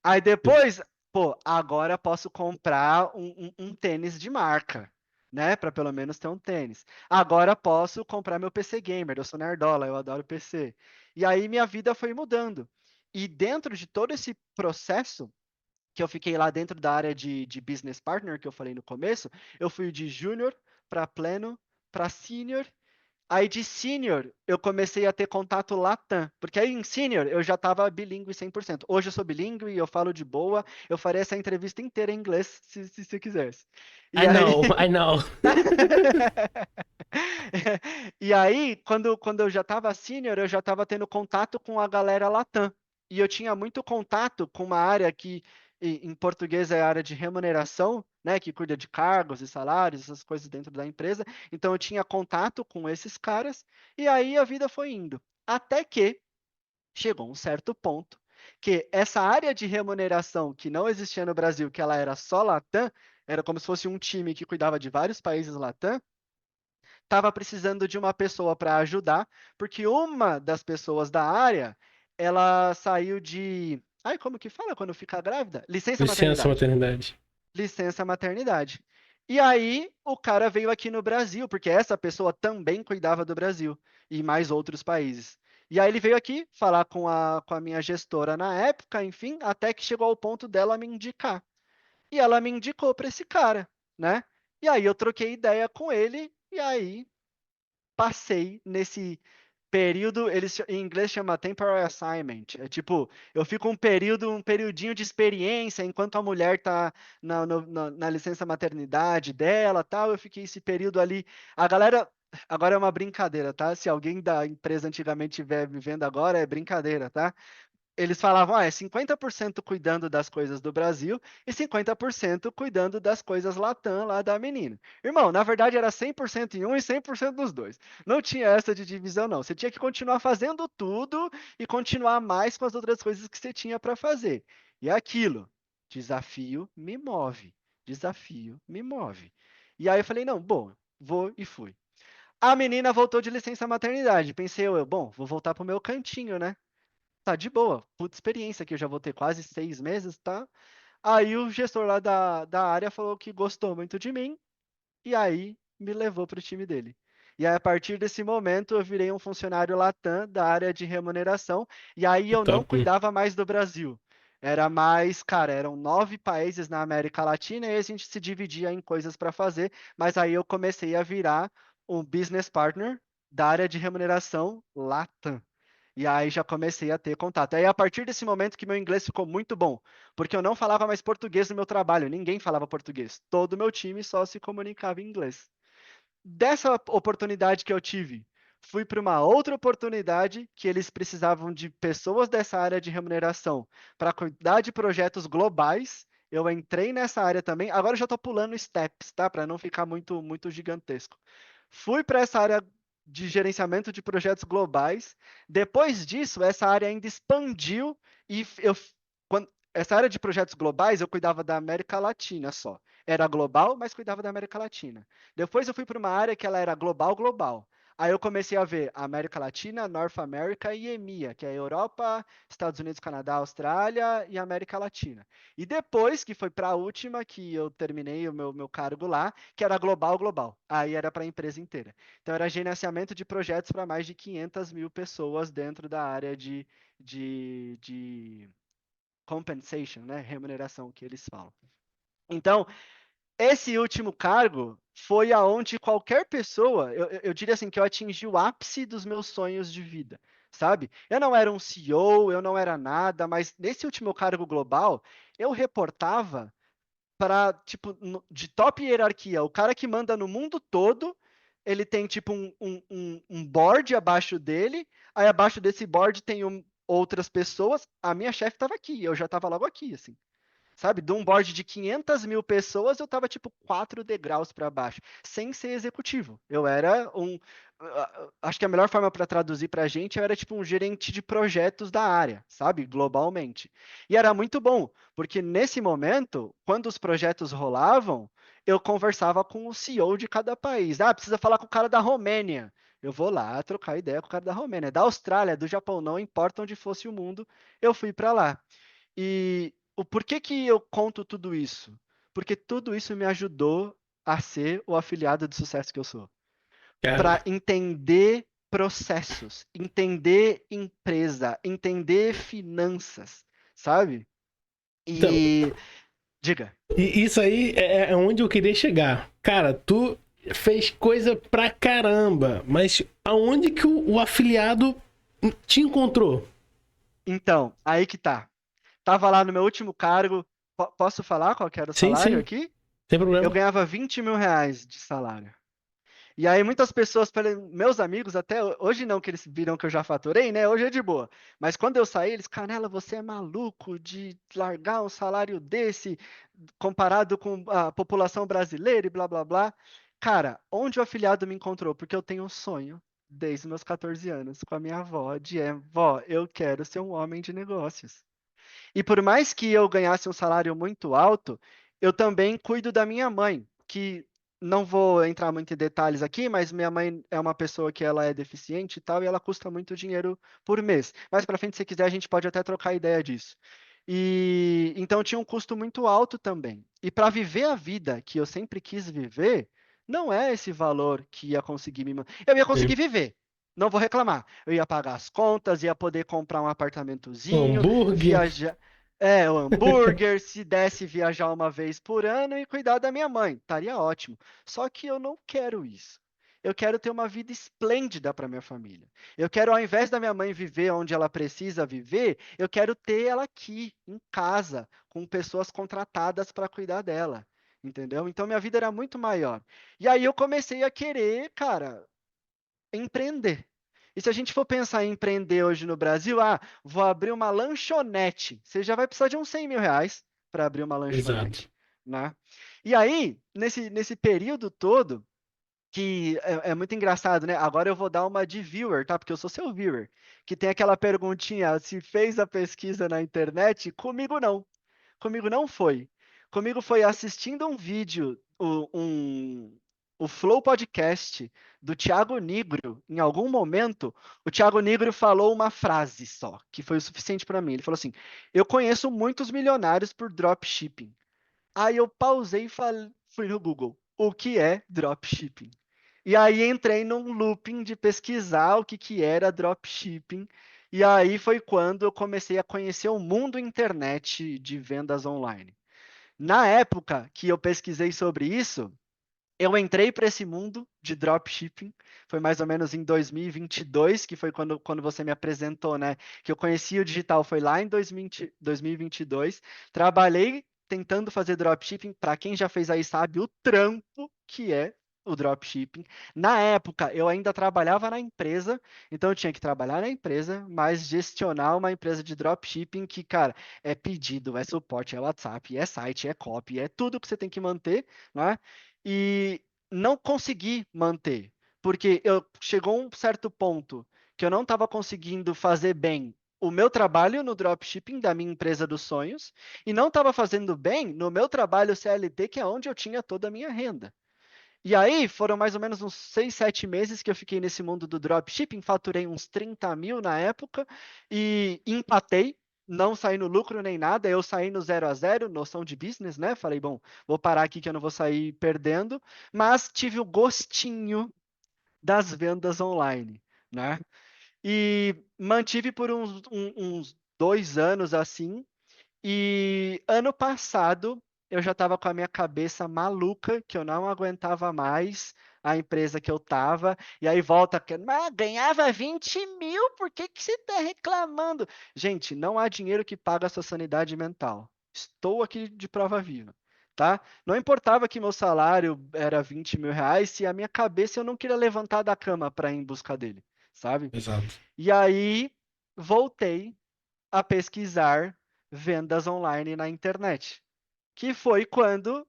Aí depois, pô, agora posso comprar um tênis de marca, né? Para pelo menos ter um tênis. Agora posso comprar meu PC gamer, eu sou nerdola, eu adoro PC. E aí minha vida foi mudando. E dentro de todo esse processo, que eu fiquei lá dentro da área de business partner, que eu falei no começo, eu fui de júnior para pleno, para sênior. Aí de senior, eu comecei a ter contato Latam, porque aí em senior eu já estava bilíngue 100%. Hoje eu sou bilíngue e eu falo de boa, eu faria essa entrevista inteira em inglês, se você quisesse. I E aí, know, I know. e aí quando eu já estava senior, eu já estava tendo contato com a galera Latam. E eu tinha muito contato com uma área que, em português, é a área de remuneração, né, que cuida de cargos e salários, essas coisas dentro da empresa. Então eu tinha contato com esses caras, e aí a vida foi indo. Até que chegou um certo ponto que essa área de remuneração que não existia no Brasil, que ela era só Latam, era como se fosse um time que cuidava de vários países Latam, estava precisando de uma pessoa para ajudar, porque uma das pessoas da área, ela saiu de, ai, como que fala quando fica grávida? Licença Licença, maternidade. maternidade. Licença maternidade. E aí o cara veio aqui no Brasil, porque essa pessoa também cuidava do Brasil e mais outros países. E aí ele veio aqui falar com a minha gestora na época, enfim, até que chegou ao ponto dela me indicar. E ela me indicou para esse cara, né? E aí eu troquei ideia com ele, e aí passei nesse período, em inglês chama temporary assignment. É tipo, eu fico um periodinho de experiência enquanto a mulher tá na licença maternidade dela, tal. Eu fiquei esse período ali. A galera, agora é uma brincadeira, tá? Se alguém da empresa antigamente estiver me vendo agora, é brincadeira, tá? eles falavam, é 50% cuidando das coisas do Brasil e 50% cuidando das coisas Latam lá da menina. Irmão, na verdade era 100% em um e 100% nos dois. Não tinha essa de divisão, não. Você tinha que continuar fazendo tudo e continuar mais com as outras coisas que você tinha para fazer. E é aquilo, desafio me move. Desafio me move. E aí eu falei, não, bom, vou e fui. A menina voltou de licença maternidade. Pensei eu, bom, vou voltar pro meu cantinho, né? Tá de boa, puta experiência que eu já vou ter quase 6 meses, tá? Aí o gestor lá da área falou que gostou muito de mim e aí me levou para o time dele. E aí, a partir desse momento, eu virei um funcionário Latam da área de remuneração. E aí eu não Top. cuidava mais do Brasil. Era mais, cara, eram 9 países na América Latina e a gente se dividia em coisas para fazer. Mas aí eu comecei a virar um business partner da área de remuneração Latam. E aí já comecei a ter contato. Aí a partir desse momento que meu inglês ficou muito bom, porque eu não falava mais português no meu trabalho, ninguém falava português. Todo o meu time só se comunicava em inglês. Dessa oportunidade que eu tive, fui para uma outra oportunidade que eles precisavam de pessoas dessa área de remuneração para cuidar de projetos globais. Eu entrei nessa área também. Agora eu já estou pulando steps, tá? Para não ficar muito gigantesco. Fui para essa área de gerenciamento de projetos globais. Depois disso, essa área ainda expandiu e essa área de projetos globais eu cuidava da América Latina só. Era global, mas cuidava da América Latina. Depois eu fui para uma área que ela era global, global. Aí eu comecei a ver América Latina, North America e EMEA, que é Europa, Estados Unidos, Canadá, Austrália e América Latina. E depois, que foi para a última, que eu terminei o meu cargo lá, que era global, global. Aí era para a empresa inteira. Então era gerenciamento de projetos para mais de 500 mil pessoas dentro da área de compensation, né? Remuneração que eles falam. Então, esse último cargo foi aonde qualquer pessoa, eu diria assim, que eu atingi o ápice dos meus sonhos de vida, sabe? Eu não era um CEO, eu não era nada, mas nesse último cargo global, eu reportava para, tipo, de top hierarquia, o cara que manda no mundo todo, ele tem, tipo, um board abaixo dele, aí abaixo desse board tem outras pessoas, a minha chefe estava aqui, eu já estava logo aqui, assim. Sabe, de um board de 500 mil pessoas, eu estava tipo 4 degraus para baixo, sem ser executivo. Eu era acho que a melhor forma para traduzir para a gente era tipo um gerente de projetos da área, sabe, globalmente. E era muito bom, porque nesse momento, quando os projetos rolavam, eu conversava com o CEO de cada país. Ah, precisa falar com o cara da Romênia. Eu vou lá trocar ideia com o cara da Romênia, da Austrália, do Japão, não importa onde fosse o mundo, eu fui para lá. E o porquê que eu conto tudo isso? Porque tudo isso me ajudou a ser o afiliado de sucesso que eu sou. Para Cara, entender processos, entender empresa, entender finanças, sabe? então, E diga. e isso aí é onde eu queria chegar. Cara, tu fez coisa pra caramba, mas aonde que o afiliado te encontrou? Então, aí que tá. Tava lá no meu último cargo. Posso falar qual que era o Sim, salário sim, aqui? sem Eu problema. ganhava 20 mil reais de salário. E aí muitas pessoas, meus amigos, até hoje não, que eles viram que eu já faturei, né? Hoje é de boa. Mas quando eu saí, eles, Canela, você é maluco de largar um salário desse comparado com a população brasileira e blá blá blá. Cara, onde o afiliado me encontrou? Porque eu tenho um sonho desde meus 14 anos com a minha avó, vó, eu quero ser um homem de negócios. E por mais que eu ganhasse um salário muito alto, eu também cuido da minha mãe, que não vou entrar muito em detalhes aqui, mas minha mãe é uma pessoa que ela é deficiente e tal, e ela custa muito dinheiro por mês. Mais para frente, se quiser, a gente pode até trocar ideia disso. E então tinha um custo muito alto também. E para viver a vida que eu sempre quis viver, não é esse valor que ia conseguir me. Eu ia conseguir Sim. viver. Não vou reclamar. Eu ia pagar as contas, ia poder comprar um apartamentozinho, Hambúrguer. viajar. É, o hambúrguer, se desse viajar uma vez por ano e cuidar da minha mãe, estaria ótimo. Só que eu não quero isso. Eu quero ter uma vida esplêndida para minha família. Eu quero, ao invés da minha mãe viver onde ela precisa viver, eu quero ter ela aqui, em casa, com pessoas contratadas para cuidar dela. Entendeu? Então minha vida era muito maior. E aí eu comecei a querer, cara, empreender. E se a gente for pensar em empreender hoje no Brasil, vou abrir uma lanchonete. Você já vai precisar de uns 100 mil reais para abrir uma Exato. lanchonete, né? E aí, nesse período todo, que é muito engraçado, né? Agora eu vou dar uma de viewer, tá? Porque eu sou seu viewer. Que tem aquela perguntinha, se fez a pesquisa na internet? Comigo não. Comigo não foi. Comigo foi assistindo um vídeo, o Flow Podcast do Thiago Nigro. Em algum momento, o Thiago Nigro falou uma frase só, que foi o suficiente para mim. Ele falou assim: Eu conheço muitos milionários por dropshipping. Aí eu pausei e fui no Google. O que é dropshipping? E aí entrei num looping de pesquisar o que era dropshipping. E aí foi quando eu comecei a conhecer o mundo internet de vendas online. Na época que eu pesquisei sobre isso, eu entrei para esse mundo de dropshipping. Foi mais ou menos em 2022, que foi quando você me apresentou, né? Que eu conheci o digital, foi lá em 2022. Trabalhei tentando fazer dropshipping. Para quem já fez aí sabe o trampo que é o dropshipping. Na época, eu ainda trabalhava na empresa, então eu tinha que trabalhar na empresa, mas gestionar uma empresa de dropshipping que, cara, é pedido, é suporte, é WhatsApp, é site, é copy, é tudo que você tem que manter, né? E não consegui manter, porque chegou um certo ponto que eu não estava conseguindo fazer bem o meu trabalho no dropshipping da minha empresa dos sonhos e não estava fazendo bem no meu trabalho CLT, que é onde eu tinha toda a minha renda. E aí foram mais ou menos uns 6, 7 meses que eu fiquei nesse mundo do dropshipping, faturei uns 30 mil na época e empatei, não saí no lucro nem nada, eu saí no 0 a 0, noção de business, né? Falei, bom, vou parar aqui que eu não vou sair perdendo, mas tive o gostinho das vendas online, né? E mantive por uns 2 anos assim, e ano passado eu já estava com a minha cabeça maluca, que eu não aguentava mais a empresa que eu estava. E aí volta, mas ganhava 20 mil, por que que você está reclamando? Gente, não há dinheiro que paga a sua sanidade mental. Estou aqui de prova viva. Tá? Não importava que meu salário era 20 mil reais, se a minha cabeça eu não queria levantar da cama para ir em busca dele, sabe? Exato. E aí voltei a pesquisar vendas online na internet, que foi quando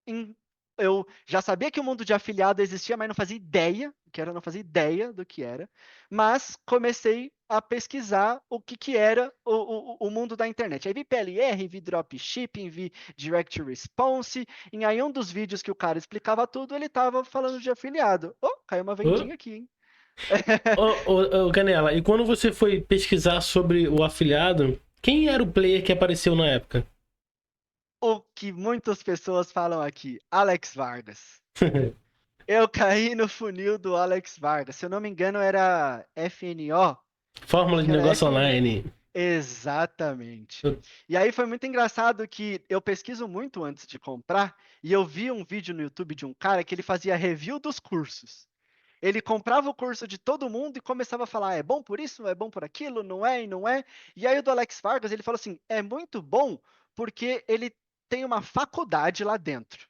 em- eu já sabia que o mundo de afiliado existia, mas não fazia ideia, não fazia ideia do que era, mas comecei a pesquisar o que era o mundo da internet. Aí vi PLR, vi dropshipping, vi direct response, e aí um dos vídeos que o cara explicava tudo, ele estava falando de afiliado. Oh, caiu uma Ô, vendinha aqui, hein? Canela, e quando você foi pesquisar sobre o afiliado, quem era o player que apareceu na época? O que muitas pessoas falam aqui, Alex Vargas. Eu caí no funil do Alex Vargas. Se eu não me engano, era FNO. Fórmula Acho de que era negócio FNO. online. Exatamente. E aí foi muito engraçado que eu pesquiso muito antes de comprar e eu vi um vídeo no YouTube de um cara que ele fazia review dos cursos. Ele comprava o curso de todo mundo e começava a falar: é bom por isso, é bom por aquilo, não é e não é. E aí o do Alex Vargas ele falou assim: é muito bom porque ele tem uma faculdade lá dentro.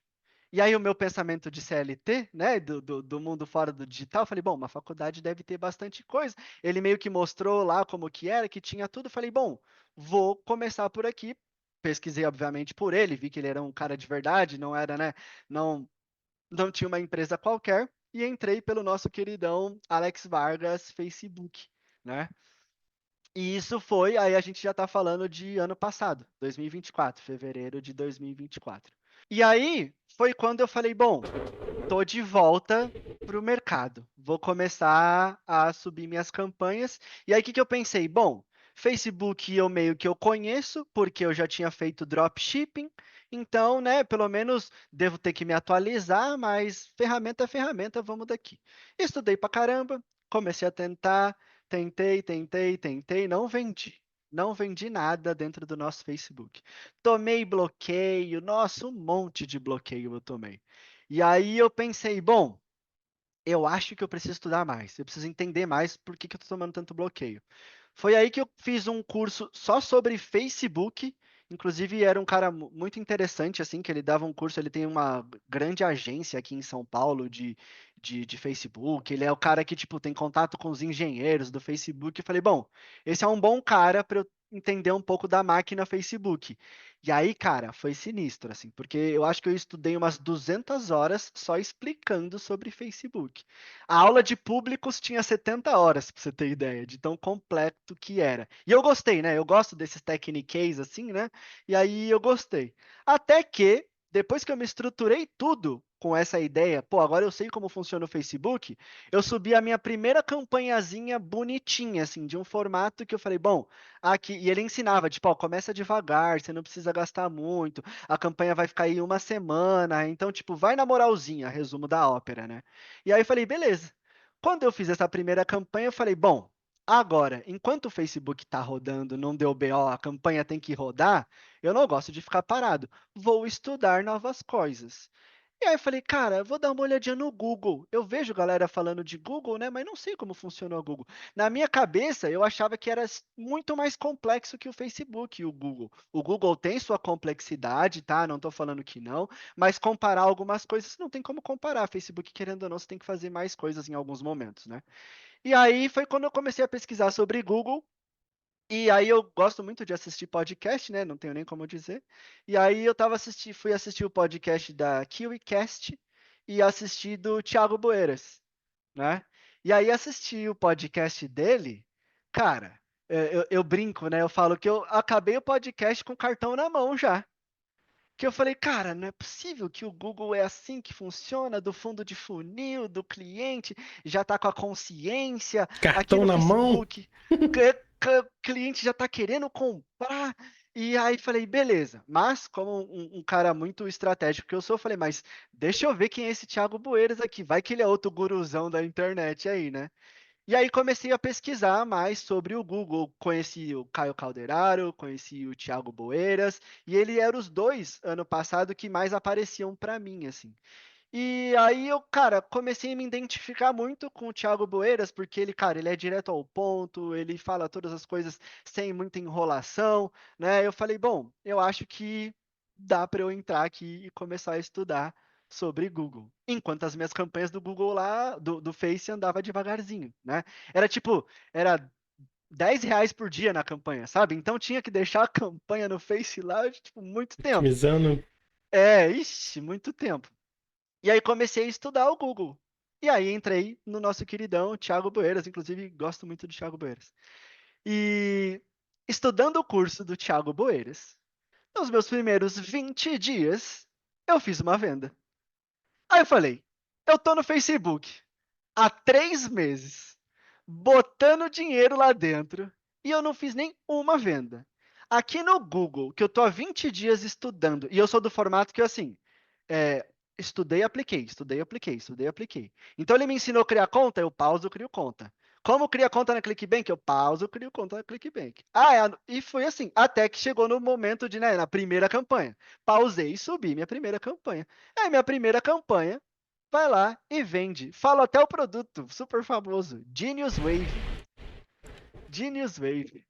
E aí o meu pensamento de CLT, né, do mundo fora do digital, falei, bom, uma faculdade deve ter bastante coisa. Ele meio que mostrou lá como que era, que tinha tudo. Falei, bom, vou começar por aqui. Pesquisei, obviamente, por ele, vi que ele era um cara de verdade, não era, né, não, não tinha uma empresa qualquer. E entrei pelo nosso queridão Alex Vargas Facebook, né? E isso foi, aí a gente já está falando de ano passado, 2024, fevereiro de 2024. E aí foi quando eu falei, bom, tô de volta para o mercado. Vou começar a subir minhas campanhas. E aí, o que eu pensei? Bom, Facebook eu meio que eu conheço, porque eu já tinha feito dropshipping. Então, né, pelo menos devo ter que me atualizar, mas ferramenta é ferramenta, vamos daqui. Estudei pra caramba, comecei a tentar, tentei, não vendi. Não vendi nada dentro do nosso Facebook. Tomei bloqueio, nossa, um monte de bloqueio eu tomei. E aí eu pensei, bom, eu acho que eu preciso estudar mais, eu preciso entender mais por que eu estou tomando tanto bloqueio. Foi aí que eu fiz um curso só sobre Facebook, Inclusive, era um cara muito interessante, assim, que ele dava um curso, ele tem uma grande agência aqui em São Paulo de Facebook, ele é o cara que, tipo, tem contato com os engenheiros do Facebook. Eu falei, bom, esse é um bom cara para eu entender um pouco da máquina Facebook. E aí, cara, foi sinistro, assim, porque eu acho que eu estudei umas 200 horas só explicando sobre Facebook. A aula de públicos tinha 70 horas, pra você ter ideia, de tão completo que era. E eu gostei, né? Eu gosto desses techniques, assim, né? E aí eu gostei. Até que, depois que eu me estruturei tudo com essa ideia, pô, agora eu sei como funciona o Facebook, eu subi a minha primeira campanhazinha bonitinha, assim, de um formato que eu falei, bom, aqui, e ele ensinava, tipo, ó, começa devagar, você não precisa gastar muito, a campanha vai ficar aí uma semana, então, tipo, vai na moralzinha, resumo da ópera, né? E aí eu falei, beleza. Quando eu fiz essa primeira campanha, eu falei, bom, agora, enquanto o Facebook está rodando, não deu BO, a campanha tem que rodar, eu não gosto de ficar parado. Vou estudar novas coisas. E aí eu falei, cara, eu vou dar uma olhadinha no Google. Eu vejo galera falando de Google, né? Mas não sei como funciona o Google. Na minha cabeça, eu achava que era muito mais complexo que o Facebook e o Google. O Google tem sua complexidade, tá? Não estou falando que não, mas comparar algumas coisas não tem como comparar. Facebook, querendo ou não, você tem que fazer mais coisas em alguns momentos, né? E aí foi quando eu comecei a pesquisar sobre Google. E aí eu gosto muito de assistir podcast, né? Não tenho nem como dizer. E aí eu fui assistir o podcast da KiwiCast e assisti do Thiago Boeiras, né? E aí assisti o podcast dele, cara, eu brinco, né? Eu falo que eu acabei o podcast com o cartão na mão já. Que eu falei, cara, não é possível que o Google é assim que funciona, do fundo de funil, do cliente, já está com a consciência, aqui Cartão no na mão? Facebook, o cliente já está querendo comprar. E aí falei, beleza, mas como um cara muito estratégico que eu sou, eu falei, mas deixa eu ver quem é esse Thiago Boeiras aqui, vai que ele é outro guruzão da internet aí, né? E aí comecei a pesquisar mais sobre o Google. Conheci o Caio Calderaro, conheci o Thiago Boeiras, e ele era os dois ano passado que mais apareciam para mim, assim. E aí eu, cara, comecei a me identificar muito com o Thiago Boeiras, porque ele, cara, ele é direto ao ponto, ele fala todas as coisas sem muita enrolação, né? Eu falei, bom, eu acho que dá para eu entrar aqui e começar a estudar sobre Google. Enquanto as minhas campanhas do Google lá, do Face, andava devagarzinho, né? Era tipo, era R$ 10 por dia na campanha, sabe? Então tinha que deixar a campanha no Face lá, tipo, muito tempo. Otimizando. Ixi, muito tempo. E aí comecei a estudar o Google. E aí entrei no nosso queridão Thiago Boeiras, inclusive gosto muito do Thiago Boeiras. E estudando o curso do Thiago Boeiras, nos meus primeiros 20 dias, eu fiz uma venda. Aí eu falei, eu tô no Facebook há 3 meses, botando dinheiro lá dentro, e eu não fiz nem uma venda. Aqui no Google, que eu tô há 20 dias estudando, e eu sou do formato que eu, assim, é, estudei, apliquei, estudei, apliquei, estudei, apliquei. Então ele me ensinou a criar conta, eu pauso, crio conta. Como cria conta na ClickBank? Eu pauso, crio conta na ClickBank. E foi assim, até que chegou no momento de, né, na primeira campanha. Pausei e subi minha primeira campanha. Aí minha primeira campanha, vai lá e vende. Falo até o produto, super famoso, Genius Wave. Genius Wave.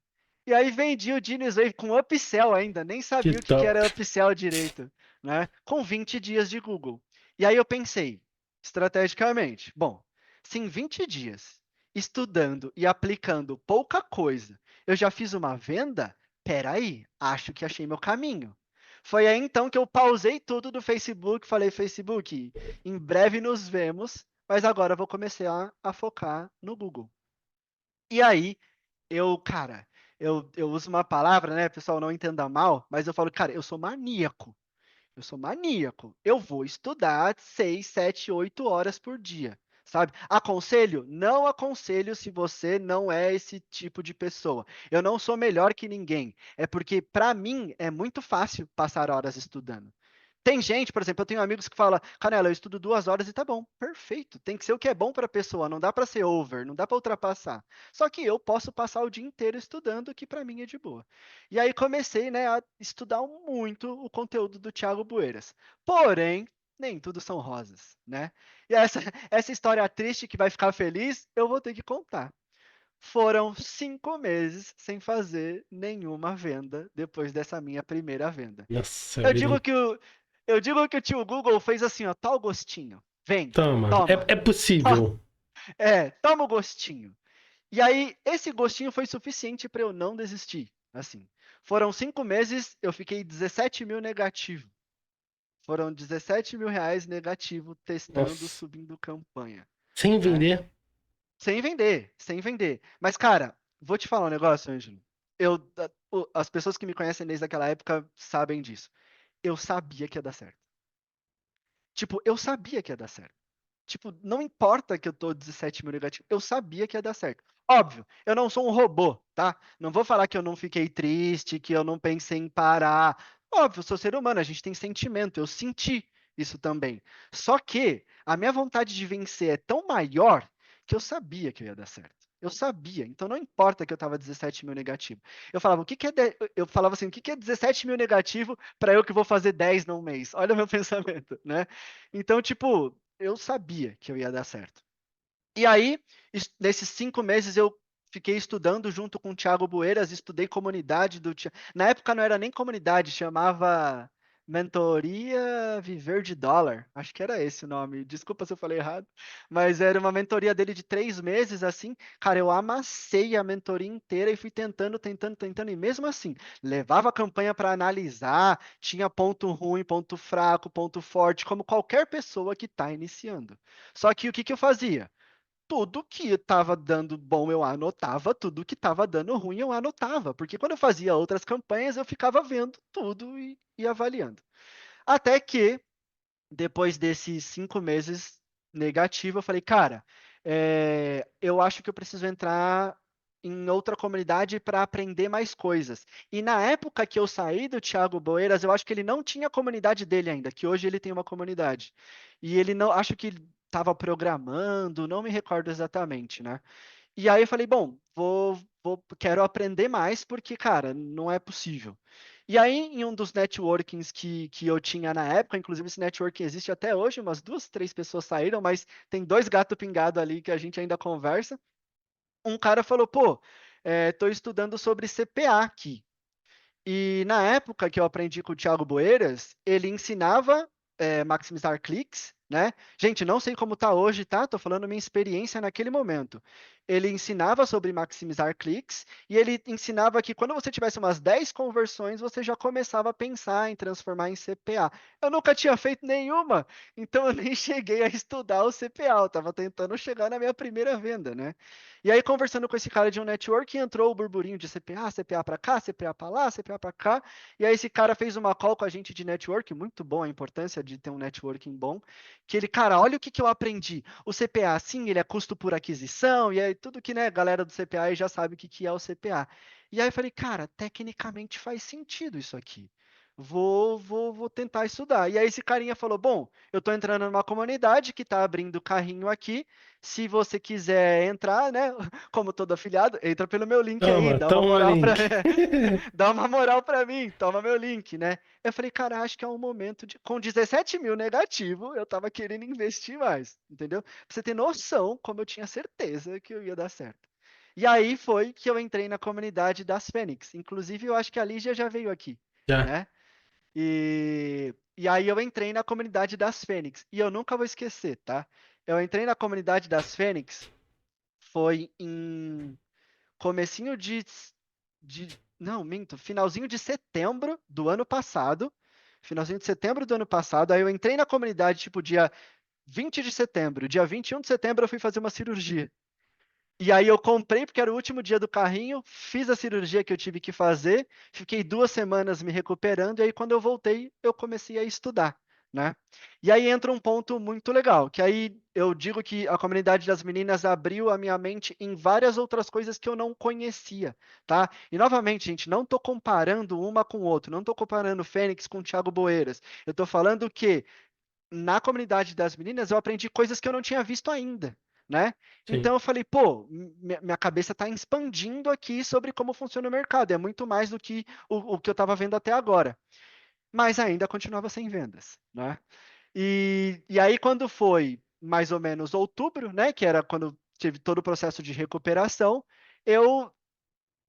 E aí vendi o Genius Wave com upsell ainda, nem Que sabia o que que top. era upsell direito, né? Com 20 dias de Google. E aí eu pensei, estrategicamente, bom, se em 20 dias, estudando e aplicando pouca coisa, eu já fiz uma venda, peraí, acho que achei meu caminho. Foi aí então que eu pausei tudo do Facebook, falei, Facebook, em breve nos vemos, mas agora eu vou começar a focar no Google. E aí cara, eu uso uma palavra, né, pessoal, não entenda mal, mas eu falo, cara, eu sou maníaco. Eu sou maníaco. Eu vou estudar 6, 7, 8 horas por dia, sabe? Aconselho? Não aconselho se você não é esse tipo de pessoa. Eu não sou melhor que ninguém. É porque, para mim, é muito fácil passar horas estudando. Tem gente, por exemplo, eu tenho amigos que falam, Canela, eu estudo 2 horas e tá bom, perfeito. Tem que ser o que é bom para a pessoa, não dá para ser over, não dá para ultrapassar. Só que eu posso passar o dia inteiro estudando, que para mim é de boa. E aí comecei, né, a estudar muito o conteúdo do Thiago Bueiras. Porém, nem tudo são rosas, né? E essa história triste que vai ficar feliz, eu vou ter que contar. Foram 5 meses sem fazer nenhuma venda depois dessa minha primeira venda. Nossa Eu vida. digo que o tio Google fez assim, ó, tá o gostinho. Vem, Toma. toma. É possível. Toma o gostinho. E aí, esse gostinho foi suficiente para eu não desistir. Assim, foram 5 meses, eu fiquei 17 mil negativo. Foram 17 mil reais negativo testando, Nossa. subindo campanha, Sem né? vender. Sem vender, sem vender. Mas, cara, vou te falar um negócio, Ângelo. As pessoas que me conhecem desde aquela época sabem disso. Eu sabia que ia dar certo. Tipo, eu sabia que ia dar certo. Tipo, não importa que eu tô 17 mil negativo, eu sabia que ia dar certo. Óbvio, eu não sou um robô, tá? Não vou falar que eu não fiquei triste, que eu não pensei em parar. Óbvio, eu sou ser humano, a gente tem sentimento, eu senti isso também. Só que a minha vontade de vencer é tão maior que eu sabia que eu ia dar certo. Eu sabia, então não importa que eu tava 17 mil negativo. Eu falava, eu falava assim, o que que é 17 mil negativo para eu que vou fazer 10 num mês? Olha o meu pensamento, né? Então, tipo, eu sabia que eu ia dar certo. E aí, nesses 5 meses, eu fiquei estudando junto com o Thiago Bueiras, estudei comunidade do Thiago. Na época não era nem comunidade, chamava Mentoria Viver de Dólar. Acho que era esse o nome. Desculpa se eu falei errado. Mas era uma mentoria dele de 3 meses, assim. Cara, eu amassei a mentoria inteira e fui tentando, tentando, tentando. E mesmo assim, levava a campanha para analisar, tinha ponto ruim, ponto fraco, ponto forte, como qualquer pessoa que está iniciando. Só que o que que eu fazia? Tudo que estava dando bom eu anotava, tudo que estava dando ruim eu anotava, porque quando eu fazia outras campanhas eu ficava vendo tudo e avaliando. Até que, depois desses 5 meses negativo, eu falei, cara, eu acho que eu preciso entrar em outra comunidade para aprender mais coisas. E na época que eu saí do Thiago Boeiras, eu acho que ele não tinha a comunidade dele ainda, que hoje ele tem uma comunidade. E ele não, acho que estava programando, não me recordo exatamente, né? E aí eu falei, bom, quero aprender mais porque, cara, não é possível. E aí, em um dos networkings que eu tinha na época, inclusive esse networking existe até hoje, umas 2, 3 pessoas saíram, mas tem 2 gatos pingados ali que a gente ainda conversa. Um cara falou, pô, tô estudando sobre CPA aqui. E na época que eu aprendi com o Thiago Boeiras, ele ensinava maximizar cliques, né? Gente, não sei como tá hoje, tá? Tô falando minha experiência naquele momento. Ele ensinava sobre maximizar cliques e ele ensinava que quando você tivesse umas 10 conversões, você já começava a pensar em transformar em CPA. Eu nunca tinha feito nenhuma, então eu nem cheguei a estudar o CPA, eu tava tentando chegar na minha primeira venda, né? E aí, conversando com esse cara de um network, entrou o burburinho de CPA, CPA para cá, CPA para lá, CPA para cá. E aí, esse cara fez uma call com a gente de network, muito bom a importância de ter um networking bom. Que ele, cara, olha o que eu aprendi. O CPA, sim, ele é custo por aquisição, e aí tudo que, né, galera do CPA aí já sabe o que é o CPA. E aí eu falei, cara, tecnicamente faz sentido isso aqui. Vou tentar estudar. E aí esse carinha falou: bom, eu estou entrando numa comunidade que está abrindo carrinho aqui. Se você quiser entrar, né? Como todo afiliado, entra pelo meu link aí, Toma, dá uma toma o moral para link. dá uma moral para mim, toma meu link, né? Eu falei, cara, acho que é um momento de. Com 17 mil negativo, eu estava querendo investir mais, entendeu? Pra você ter noção, como eu tinha certeza que eu ia dar certo. E aí foi que eu entrei na comunidade das Fênix. Inclusive, eu acho que a Lígia já veio aqui, Já. né? E aí eu entrei na comunidade das Fênix. E eu nunca vou esquecer, tá? Eu entrei na comunidade das Fênix, foi em comecinho não, minto, finalzinho de setembro do ano passado. Finalzinho de setembro do ano passado. Aí eu entrei na comunidade, tipo, dia 20 de setembro. Dia 21 de setembro eu fui fazer uma cirurgia. E aí eu comprei porque era o último dia do carrinho, fiz a cirurgia que eu tive que fazer, fiquei 2 semanas me recuperando, e aí quando eu voltei, eu comecei a estudar, né? E aí entra um ponto muito legal, que aí eu digo que a comunidade das meninas abriu a minha mente em várias outras coisas que eu não conhecia, tá? E novamente, gente, não estou comparando uma com outra, não estou comparando o Fênix com o Thiago Boeiras. Eu estou falando que na comunidade das meninas eu aprendi coisas que eu não tinha visto ainda, né? Sim. Então eu falei, pô, minha cabeça está expandindo aqui sobre como funciona o mercado. É muito mais do que o que eu estava vendo até agora. Mas ainda continuava sem vendas, né? E aí, quando foi mais ou menos outubro, né? Que era quando tive todo o processo de recuperação, eu,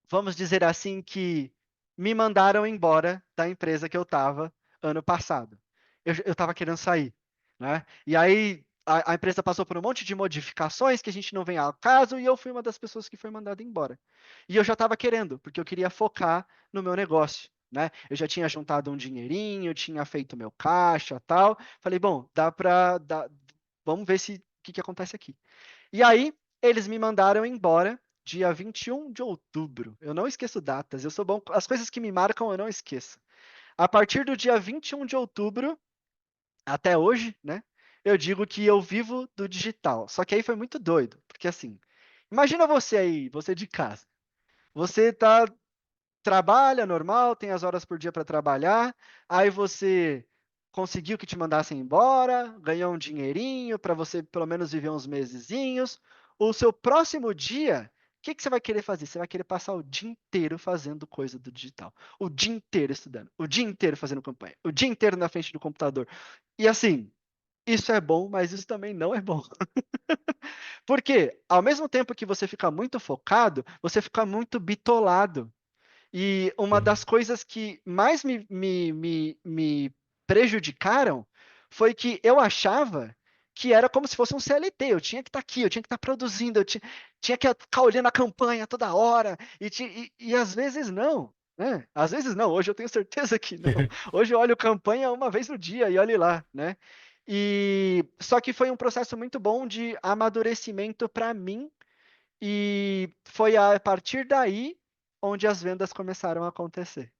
vamos dizer assim, que me mandaram embora da empresa que eu estava ano passado. Eu estava querendo sair, né? E aí a empresa passou por um monte de modificações que a gente não vem ao caso e eu fui uma das pessoas que foi mandada embora. E eu já estava querendo, porque eu queria focar no meu negócio, né? Eu já tinha juntado um dinheirinho, tinha feito meu caixa, tal. Falei, bom, vamos ver se o que que acontece aqui. E aí, eles me mandaram embora dia 21 de outubro. Eu não esqueço datas, eu sou bom. As coisas que me marcam eu não esqueço. A partir do dia 21 de outubro, até hoje, né? Eu digo que eu vivo do digital. Só que aí foi muito doido, porque assim, imagina você aí, você de casa. Você trabalha normal, tem as horas por dia para trabalhar, aí você conseguiu que te mandassem embora, ganhou um dinheirinho para você pelo menos viver uns mesezinhos. O seu próximo dia, o que que você vai querer fazer? Você vai querer passar o dia inteiro fazendo coisa do digital, o dia inteiro estudando, o dia inteiro fazendo campanha, o dia inteiro na frente do computador. E assim, isso é bom, mas isso também não é bom. Porque ao mesmo tempo que você fica muito focado, você fica muito bitolado. E uma das coisas que mais me prejudicaram foi que eu achava que era como se fosse um CLT. Eu tinha que estar aqui, eu tinha que estar produzindo, tinha que ficar olhando a campanha toda hora. E às vezes não. Né? Às vezes não, hoje eu tenho certeza que não. Hoje eu olho campanha uma vez no dia e olhe lá, né? E só que foi um processo muito bom de amadurecimento para mim e foi a partir daí onde as vendas começaram a acontecer.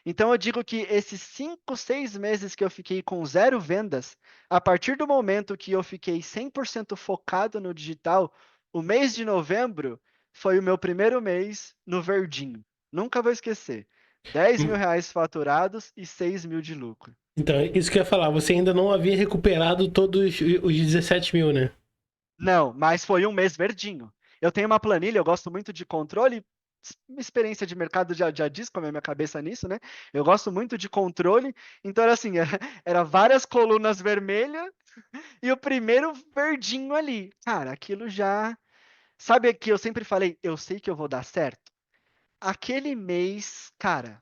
Então eu digo que esses 5, 6 meses que eu fiquei com zero vendas, a partir do momento que eu fiquei 100% focado no digital, o mês de novembro foi o meu primeiro mês no verdinho. Nunca vou esquecer. 10 mil reais faturados e 6 mil de lucro. Então, isso que eu ia falar, você ainda não havia recuperado todos os 17 mil, né? Não, mas foi um mês verdinho. Eu tenho uma planilha, eu gosto muito de controle. Minha experiência de mercado já diz como é a minha cabeça nisso, né? Eu gosto muito de controle. Então, era assim, era várias colunas vermelhas e o primeiro verdinho ali. Cara, aquilo já. Sabe que eu sempre falei, eu sei que eu vou dar certo? Aquele mês, cara,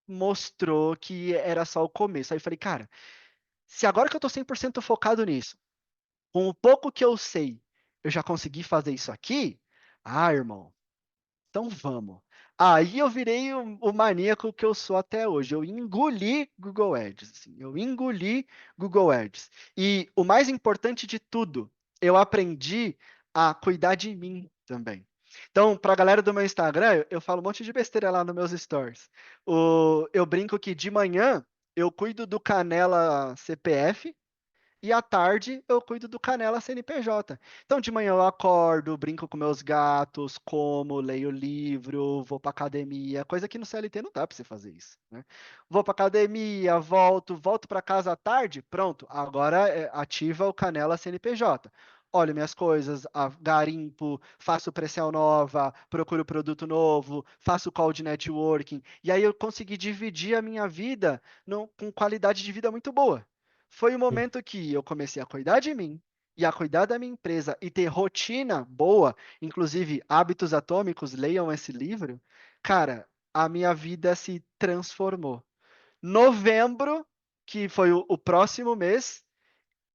mostrou que era só o começo. Aí eu falei, cara, se agora que eu tô 100% focado nisso, com o pouco que eu sei, eu já consegui fazer isso aqui? Ah, irmão, então vamos. Aí eu virei o maníaco que eu sou até hoje. Eu engoli Google Ads. Assim, eu engoli Google Ads. E o mais importante de tudo, eu aprendi a cuidar de mim também. Então, para a galera do meu Instagram, eu falo um monte de besteira lá nos meus stories. Eu brinco que de manhã eu cuido do Canela CPF, e à tarde eu cuido do Canela CNPJ. Então, de manhã eu acordo, brinco com meus gatos, como, leio livro, vou para academia, coisa que no CLT não dá para você fazer isso, né? Vou para academia, volto para casa à tarde, pronto, agora ativa o Canela CNPJ. Olho minhas coisas, garimpo, faço pressão nova, procuro produto novo, faço call de networking. E aí eu consegui dividir a minha vida com qualidade de vida muito boa. Foi o momento que eu comecei a cuidar de mim e a cuidar da minha empresa e ter rotina boa, inclusive Hábitos Atômicos, leiam esse livro. Cara, a minha vida se transformou. Novembro, que foi o próximo mês,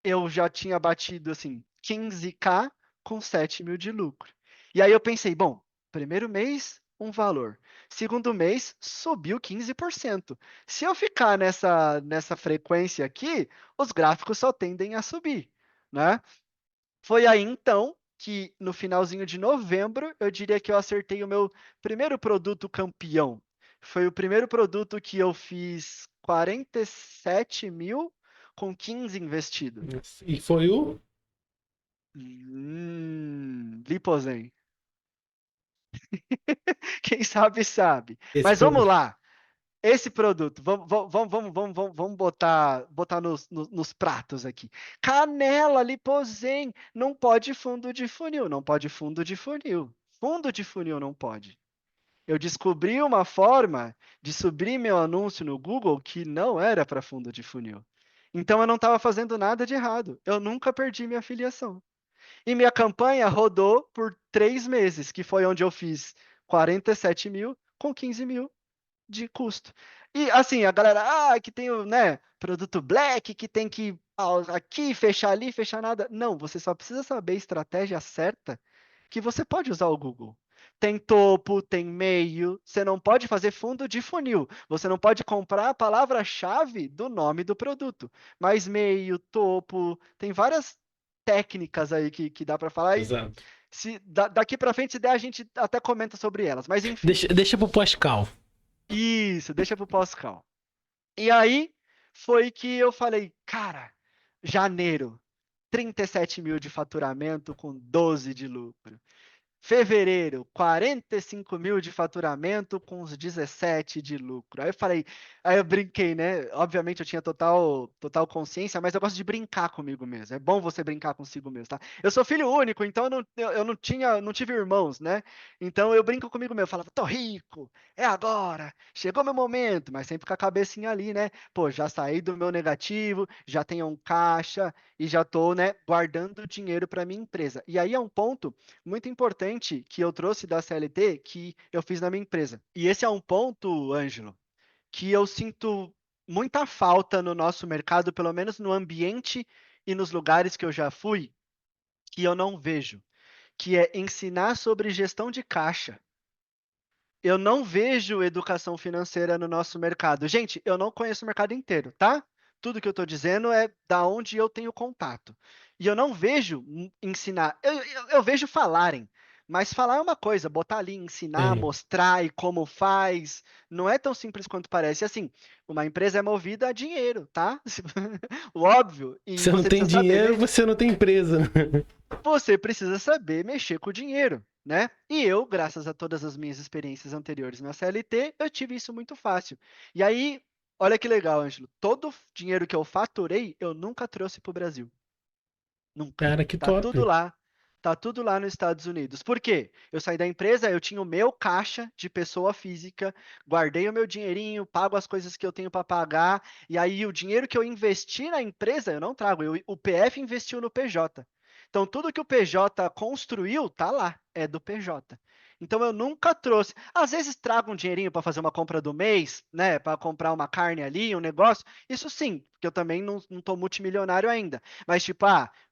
eu já tinha batido assim 15K com 7 mil de lucro. E aí eu pensei, bom, primeiro mês, um valor. Segundo mês, subiu 15%. Se eu ficar nessa frequência aqui, os gráficos só tendem a subir, né? Foi aí então que no finalzinho de novembro, eu diria que eu acertei o meu primeiro produto campeão. Foi o primeiro produto que eu fiz 47 mil com 15 investido. E foi o. Lipozen. Quem sabe, sabe. Esse Mas vamos produto. lá. Esse produto, vamos botar nos pratos aqui. Canela Lipozen. Não pode fundo de funil. Não pode fundo de funil. Fundo de funil não pode. Eu descobri uma forma de subir meu anúncio no Google que não era para fundo de funil. Então eu não estava fazendo nada de errado. Eu nunca perdi minha afiliação. E minha campanha rodou por 3 meses, que foi onde eu fiz 47 mil com 15 mil de custo. E assim, a galera, que tem o, né, produto black, que tem que aqui, fechar ali, fechar nada. Não, você só precisa saber a estratégia certa que você pode usar o Google. Tem topo, tem meio, você não pode fazer fundo de funil, você não pode comprar a palavra-chave do nome do produto, mas meio, topo, tem várias técnicas aí que dá para falar e Exato. se daqui para frente, se der, a gente até comenta sobre elas, mas enfim. Deixa pro pós-cal. Isso, deixa pro pós-cal. E aí foi que eu falei, cara, janeiro, 37 mil de faturamento com 12 de lucro. Fevereiro, 45 mil de faturamento com uns 17 de lucro. Aí eu brinquei, né? Obviamente eu tinha total consciência, mas eu gosto de brincar comigo mesmo. É bom você brincar consigo mesmo, tá? Eu sou filho único, então eu não tive irmãos, né? Então eu brinco comigo mesmo, eu falava, tô rico, é agora, chegou meu momento, mas sempre com a cabecinha ali, né? Pô, já saí do meu negativo, já tenho um caixa e já tô, né, guardando dinheiro para minha empresa. E aí é um ponto muito importante que eu trouxe da CLT que eu fiz na minha empresa. E esse é um ponto, Ângelo, que eu sinto muita falta no nosso mercado, pelo menos no ambiente e nos lugares que eu já fui, que eu não vejo, que é ensinar sobre gestão de caixa. Eu não vejo educação financeira no nosso mercado. Gente, eu não conheço o mercado inteiro, tá? Tudo que eu estou dizendo é da onde eu tenho contato. E eu não vejo ensinar. Eu vejo falarem, mas falar é uma coisa, botar ali, ensinar, Sim. mostrar e como faz, não é tão simples quanto parece. Assim, uma empresa é movida a dinheiro, tá? O óbvio. E Você não você tem precisa saber dinheiro, você não tem empresa. você precisa saber mexer com o dinheiro, né? E eu, graças a todas as minhas experiências anteriores na CLT, eu tive isso muito fácil. E aí, olha que legal, Ângelo. Todo o dinheiro que eu faturei, eu nunca trouxe para o Brasil. Nunca. Cara, que Tá top. tudo lá. Tá tudo lá nos Estados Unidos. Por quê? Eu saí da empresa, eu tinha o meu caixa de pessoa física, guardei o meu dinheirinho, pago as coisas que eu tenho para pagar, e aí o dinheiro que eu investi na empresa, eu não trago, o PF investiu no PJ. Então tudo que o PJ construiu tá lá, é do PJ. Então eu nunca trouxe. Às vezes trago um dinheirinho para fazer uma compra do mês, né? Para comprar uma carne ali, um negócio. Isso sim, porque eu também não estou multimilionário ainda. Mas, tipo,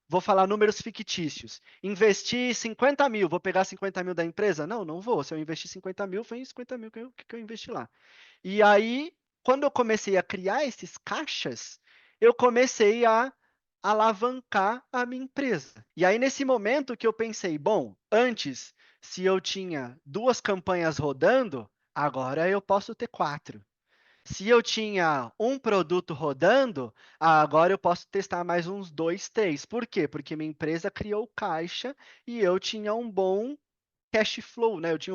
vou falar números fictícios. Investi 50 mil, vou pegar 50 mil da empresa? Não, não vou. Se eu investir 50 mil, foi em 50 mil que eu investi lá. E aí, quando eu comecei a criar esses caixas, eu comecei a alavancar a minha empresa. E aí, nesse momento que eu pensei, bom, antes, se eu tinha 2 campanhas rodando, agora eu posso ter 4. Se eu tinha um produto rodando, agora eu posso testar mais uns 2, 3. Por quê? Porque minha empresa criou caixa e eu tinha um bom cash flow, né? Eu tinha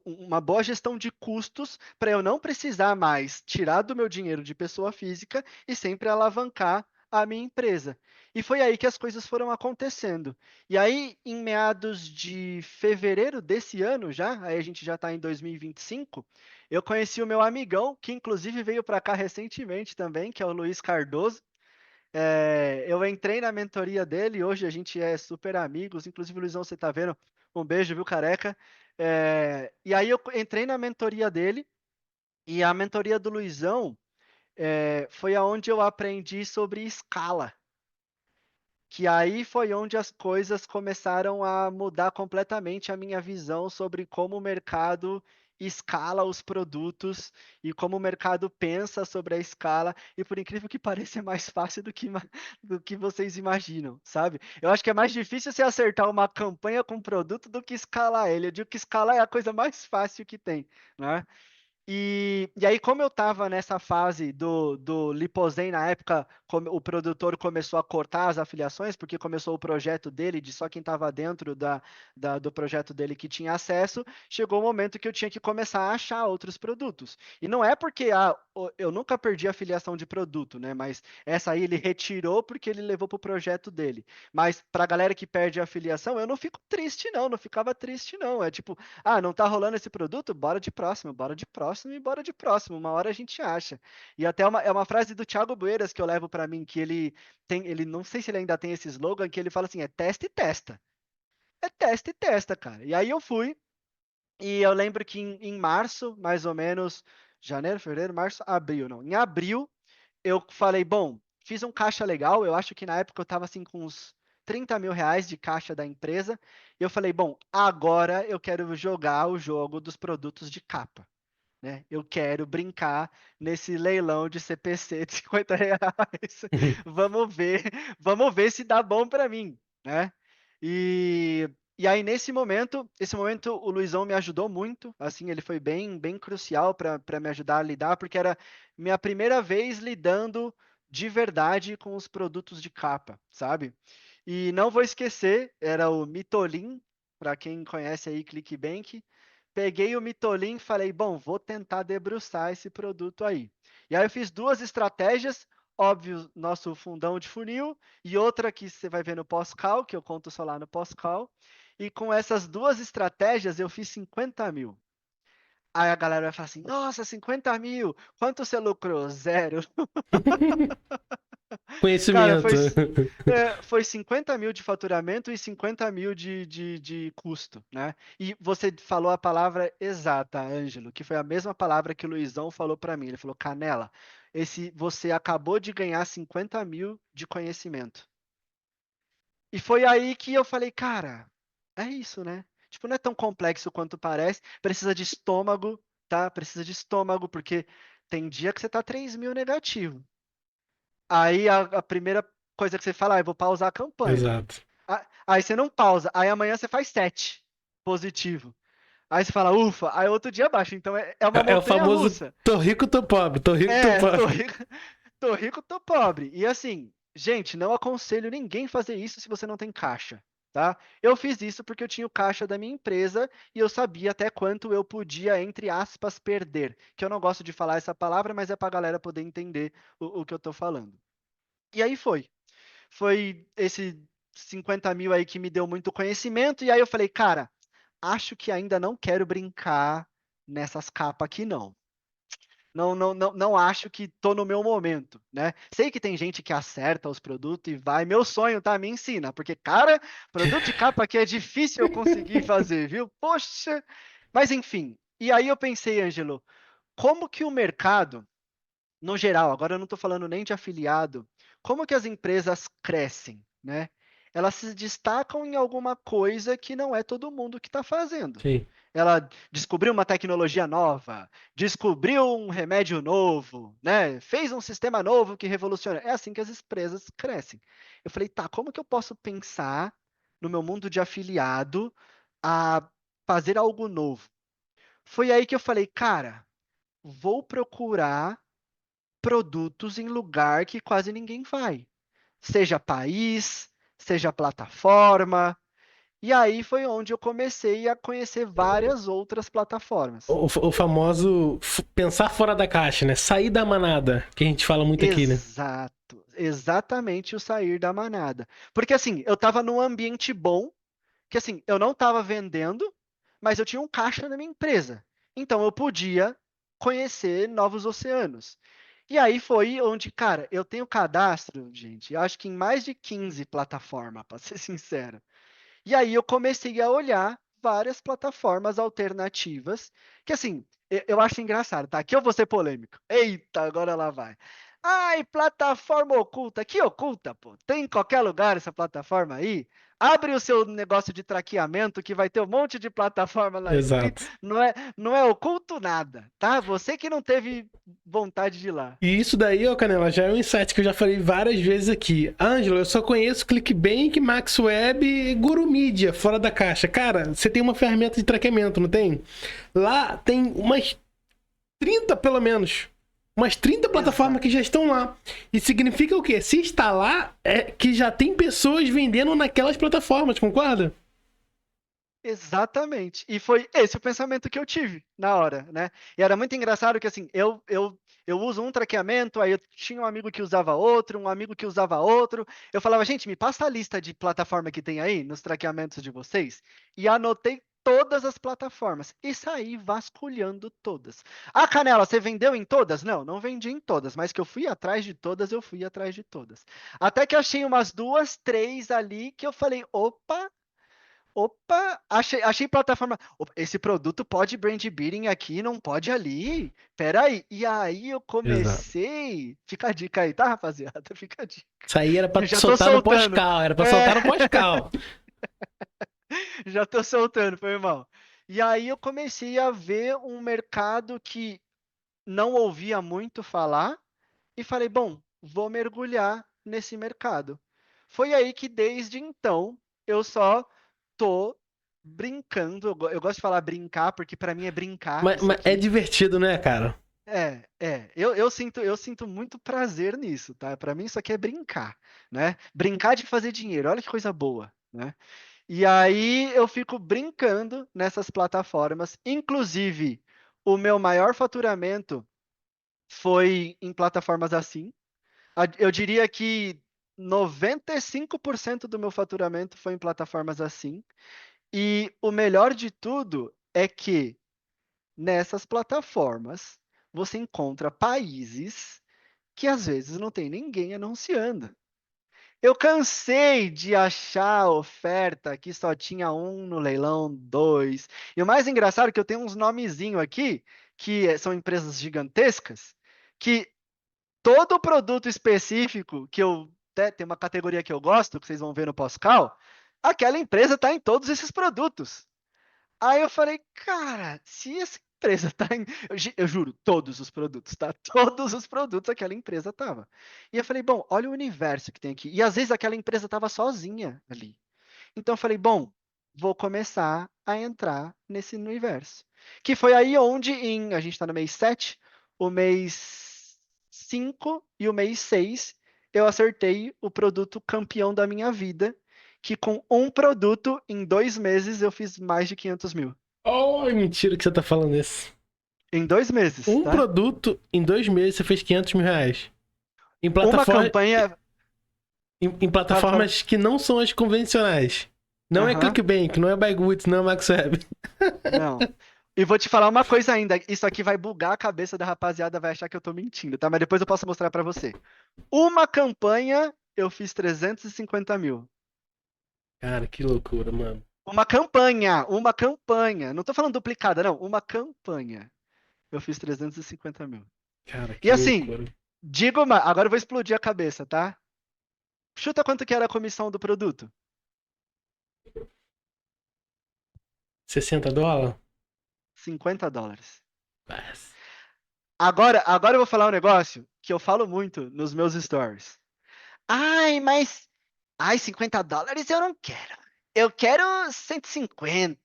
uma boa gestão de custos para eu não precisar mais tirar do meu dinheiro de pessoa física e sempre alavancar a minha empresa. E foi aí que as coisas foram acontecendo. E aí, em meados de fevereiro desse ano já, aí a gente já está em 2025, eu conheci o meu amigão, que inclusive veio para cá recentemente também, que é o Luiz Cardoso. Eu entrei na mentoria dele, hoje a gente é super amigos, inclusive, Luizão, você tá vendo? Um beijo, viu, careca? E aí eu entrei na mentoria dele, e a mentoria do Luizão foi aonde eu aprendi sobre escala. Que aí foi onde as coisas começaram a mudar completamente a minha visão sobre como o mercado escala os produtos e como o mercado pensa sobre a escala, e por incrível que pareça, é mais fácil do que vocês imaginam, sabe? Eu acho que é mais difícil você acertar uma campanha com produto do que escalar ele. Eu digo que escalar é a coisa mais fácil que tem, né? E aí, como eu estava nessa fase do Liposem, na época, o produtor começou a cortar as afiliações, porque começou o projeto dele, de só quem estava dentro do projeto dele que tinha acesso, chegou o momento que eu tinha que começar a achar outros produtos. E não é porque eu nunca perdi a afiliação de produto, né? Mas essa aí ele retirou porque ele levou para o projeto dele. Mas para a galera que perde a afiliação, eu não fico triste, não ficava triste, não. É tipo, não tá rolando esse produto? Bora de próximo, bora de próximo. próximo e bora de próximo, uma hora a gente acha. E até é uma frase do Thiago Bueiras que eu levo para mim, que ele não sei se ele ainda tem esse slogan, que ele fala assim, é testa e testa. É testa e testa, cara. E aí eu fui, e eu lembro que em março, mais ou menos, janeiro, fevereiro, março, abril, não. Em abril, eu falei, bom, fiz um caixa legal, eu acho que na época eu estava assim com uns R$ 30.000 de caixa da empresa, e eu falei, bom, agora eu quero jogar o jogo dos produtos de capa, né? Eu quero brincar nesse leilão de CPC de R$ 50. Vamos ver se dá bom para mim, né? E aí esse momento o Luizão me ajudou muito, assim, ele foi bem crucial para me ajudar a lidar, porque era minha primeira vez lidando de verdade com os produtos de capa, sabe? E não vou esquecer, era o Mitolim, para quem conhece aí ClickBank. Peguei o Mitolim e falei, bom, vou tentar debruçar esse produto aí. E aí eu fiz duas estratégias, óbvio, nosso fundão de funil, e outra que você vai ver no pós-cal, que eu conto só lá no pós-cal. E com essas duas estratégias eu fiz 50 mil. Aí a galera vai falar assim, nossa, 50 mil, quanto você lucrou? Zero. Cara, Conhecimento. foi 50 mil de faturamento e 50 mil de custo, né? E você falou a palavra exata, Ângelo, que foi a mesma palavra que o Luizão falou para mim. Ele falou, Canela, você acabou de ganhar 50 mil de conhecimento. E foi aí que eu falei, cara, é isso, né? Tipo, não é tão complexo quanto parece. Precisa de estômago, tá? Precisa de estômago, porque tem dia que você tá 3 mil negativo. Aí a primeira coisa que você fala, eu vou pausar a campanha. Exato. Aí você não pausa. Aí amanhã você faz 7 positivo. Aí você fala, ufa, aí outro dia baixa. Então é uma É o montanha famoso russa. tô rico, tô pobre, tô rico, tô É, tô pobre. rico, tô rico, tô pobre. E assim, gente, não aconselho ninguém fazer isso se você não tem caixa, tá? Eu fiz isso porque eu tinha o caixa da minha empresa e eu sabia até quanto eu podia, entre aspas, perder. Que eu não gosto de falar essa palavra, mas é pra galera poder entender o que eu tô falando. E aí foi esse 50 mil aí que me deu muito conhecimento, e aí eu falei, cara, acho que ainda não quero brincar nessas capas aqui, não. Não acho que tô no meu momento, né? Sei que tem gente que acerta os produtos e vai. Meu sonho, tá? Me ensina, porque, cara, produto de capa aqui é difícil eu conseguir fazer, viu? Poxa! Mas enfim. E aí eu pensei, Ângelo, como que o mercado no geral, agora eu não estou falando nem de afiliado, como que as empresas crescem, né? Elas se destacam em alguma coisa que não é todo mundo que está fazendo. Sim. Ela descobriu uma tecnologia nova, descobriu um remédio novo, né? Fez um sistema novo que revoluciona. É assim que as empresas crescem. Eu falei, tá, como que eu posso pensar no meu mundo de afiliado a fazer algo novo? Foi aí que eu falei, cara, vou procurar produtos em lugar que quase ninguém vai. Seja país, seja plataforma. E aí foi onde eu comecei a conhecer várias outras plataformas. O famoso pensar fora da caixa, né? Sair da manada, que a gente fala muito aqui, né? Exato, exatamente o sair da manada. Porque assim, eu estava num ambiente bom, que assim, eu não estava vendendo, mas eu tinha um caixa na minha empresa. Então eu podia conhecer novos oceanos. E aí foi onde, cara, eu tenho cadastro, gente, eu acho que em mais de 15 plataformas, para ser sincero. E aí eu comecei a olhar várias plataformas alternativas, que assim, eu acho engraçado, tá? Aqui eu vou ser polêmico. Eita, agora lá vai. Ai, plataforma oculta. Que oculta, pô? Tem em qualquer lugar essa plataforma aí? Abre o seu negócio de traqueamento que vai ter um monte de plataforma lá escrito. Exato. Não é oculto nada, tá? Você que não teve vontade de ir lá. E isso daí, ó, Canela, já é um insight que eu já falei várias vezes aqui. Ângelo, eu só conheço ClickBank, MaxWeb e Guru Media, fora da caixa. Cara, você tem uma ferramenta de traqueamento, não tem? Lá tem umas 30, pelo menos. Umas 30 plataformas que Exato. já estão lá. E significa o quê? Se está lá, é que já tem pessoas vendendo naquelas plataformas, concorda? Exatamente. E foi esse o pensamento que eu tive na hora, né? E era muito engraçado que, assim, eu uso um traqueamento, aí eu tinha um amigo que usava outro, um amigo que usava outro. Eu falava, gente, me passa a lista de plataforma que tem aí nos traqueamentos de vocês. E anotei todas as plataformas e saí vasculhando todas. Ah, Canela, você vendeu em todas? Não, não vendi em todas, mas que eu fui atrás de todas, eu fui atrás de todas. Até que achei umas duas, três ali que eu falei, opa, opa, achei plataforma. Opa, esse produto pode brand bidding aqui, não pode ali. Peraí. E aí eu Exato. comecei. Fica a dica aí, tá, rapaziada? Fica a dica. Isso aí era pra Já tô soltar no soltando. pós-cal, era pra É, soltar no pós-cal. já tô soltando, foi mal. E aí eu comecei a ver um mercado que não ouvia muito falar e falei, bom, vou mergulhar nesse mercado. Foi aí que desde então eu só tô brincando. Eu gosto de falar brincar porque para mim é brincar isso Mas é aqui. divertido, né, cara? Eu sinto muito prazer nisso, tá? Para mim isso aqui é brincar, né? Brincar de fazer dinheiro, olha que coisa boa, né? E aí eu fico brincando nessas plataformas. Inclusive, o meu maior faturamento foi em plataformas assim. Eu diria que 95% do meu faturamento foi em plataformas assim. E o melhor de tudo é que nessas plataformas você encontra países que às vezes não tem ninguém anunciando. Eu cansei de achar oferta que só tinha um no leilão, dois. E o mais engraçado é que eu tenho uns nomezinhos aqui, que são empresas gigantescas, que todo produto específico que eu tem uma categoria que eu gosto, que vocês vão ver no Pascal, aquela empresa está em todos esses produtos. Aí eu falei, cara, se essa empresa está em. Eu juro, todos os produtos, tá? Todos os produtos aquela empresa tava. E eu falei, bom, olha o universo que tem aqui. E às vezes aquela empresa estava sozinha ali. Então eu falei, bom, vou começar a entrar nesse universo. Que foi aí onde, a gente está no mês 7, o mês 5 e o mês 6, eu acertei o produto campeão da minha vida, que com um produto, em 2 meses, eu fiz mais de 500 mil. Oh, mentira que você tá falando isso. Em 2 meses, Um tá? produto, em 2 meses, você fez 500 mil reais. Em, Uma plataforma, campanha. em Fala, fala. plataformas que não são as convencionais. Não é Aham, ClickBank, não é BuyGoods, não é MaxWeb. não. E vou te falar uma coisa ainda. Isso aqui vai bugar a cabeça da rapaziada, vai achar que eu tô mentindo, tá? Mas depois eu posso mostrar pra você. Uma campanha, eu fiz 350 mil. Cara, que loucura, mano. Uma campanha, uma campanha. Não tô falando duplicada, não. Uma campanha. Eu fiz 350 mil. Cara, E que assim, loucura. digo mais, agora eu vou explodir a cabeça, tá? Chuta quanto que era a comissão do produto? 60 dólares? US$ 50. Mas, Agora eu vou falar um negócio que eu falo muito nos meus stories. Ai, mas. Ai, US$ 50 eu não quero. Eu quero 150.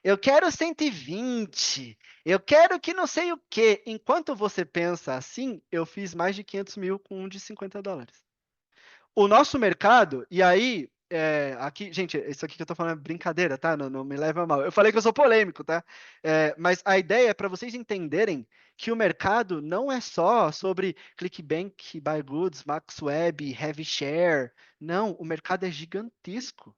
Eu quero 120. Eu quero que não sei o quê. Enquanto você pensa assim, eu fiz mais de 500 mil com um de US$ 50. O nosso mercado, e aí, aqui, gente, isso aqui que eu tô falando é brincadeira, tá? Não, não me leva a mal. Eu falei que eu sou polêmico, tá? Mas a ideia é para vocês entenderem que o mercado não é só sobre ClickBank, BuyGoods, MaxWeb, HeavyShare. Não, o mercado é gigantesco.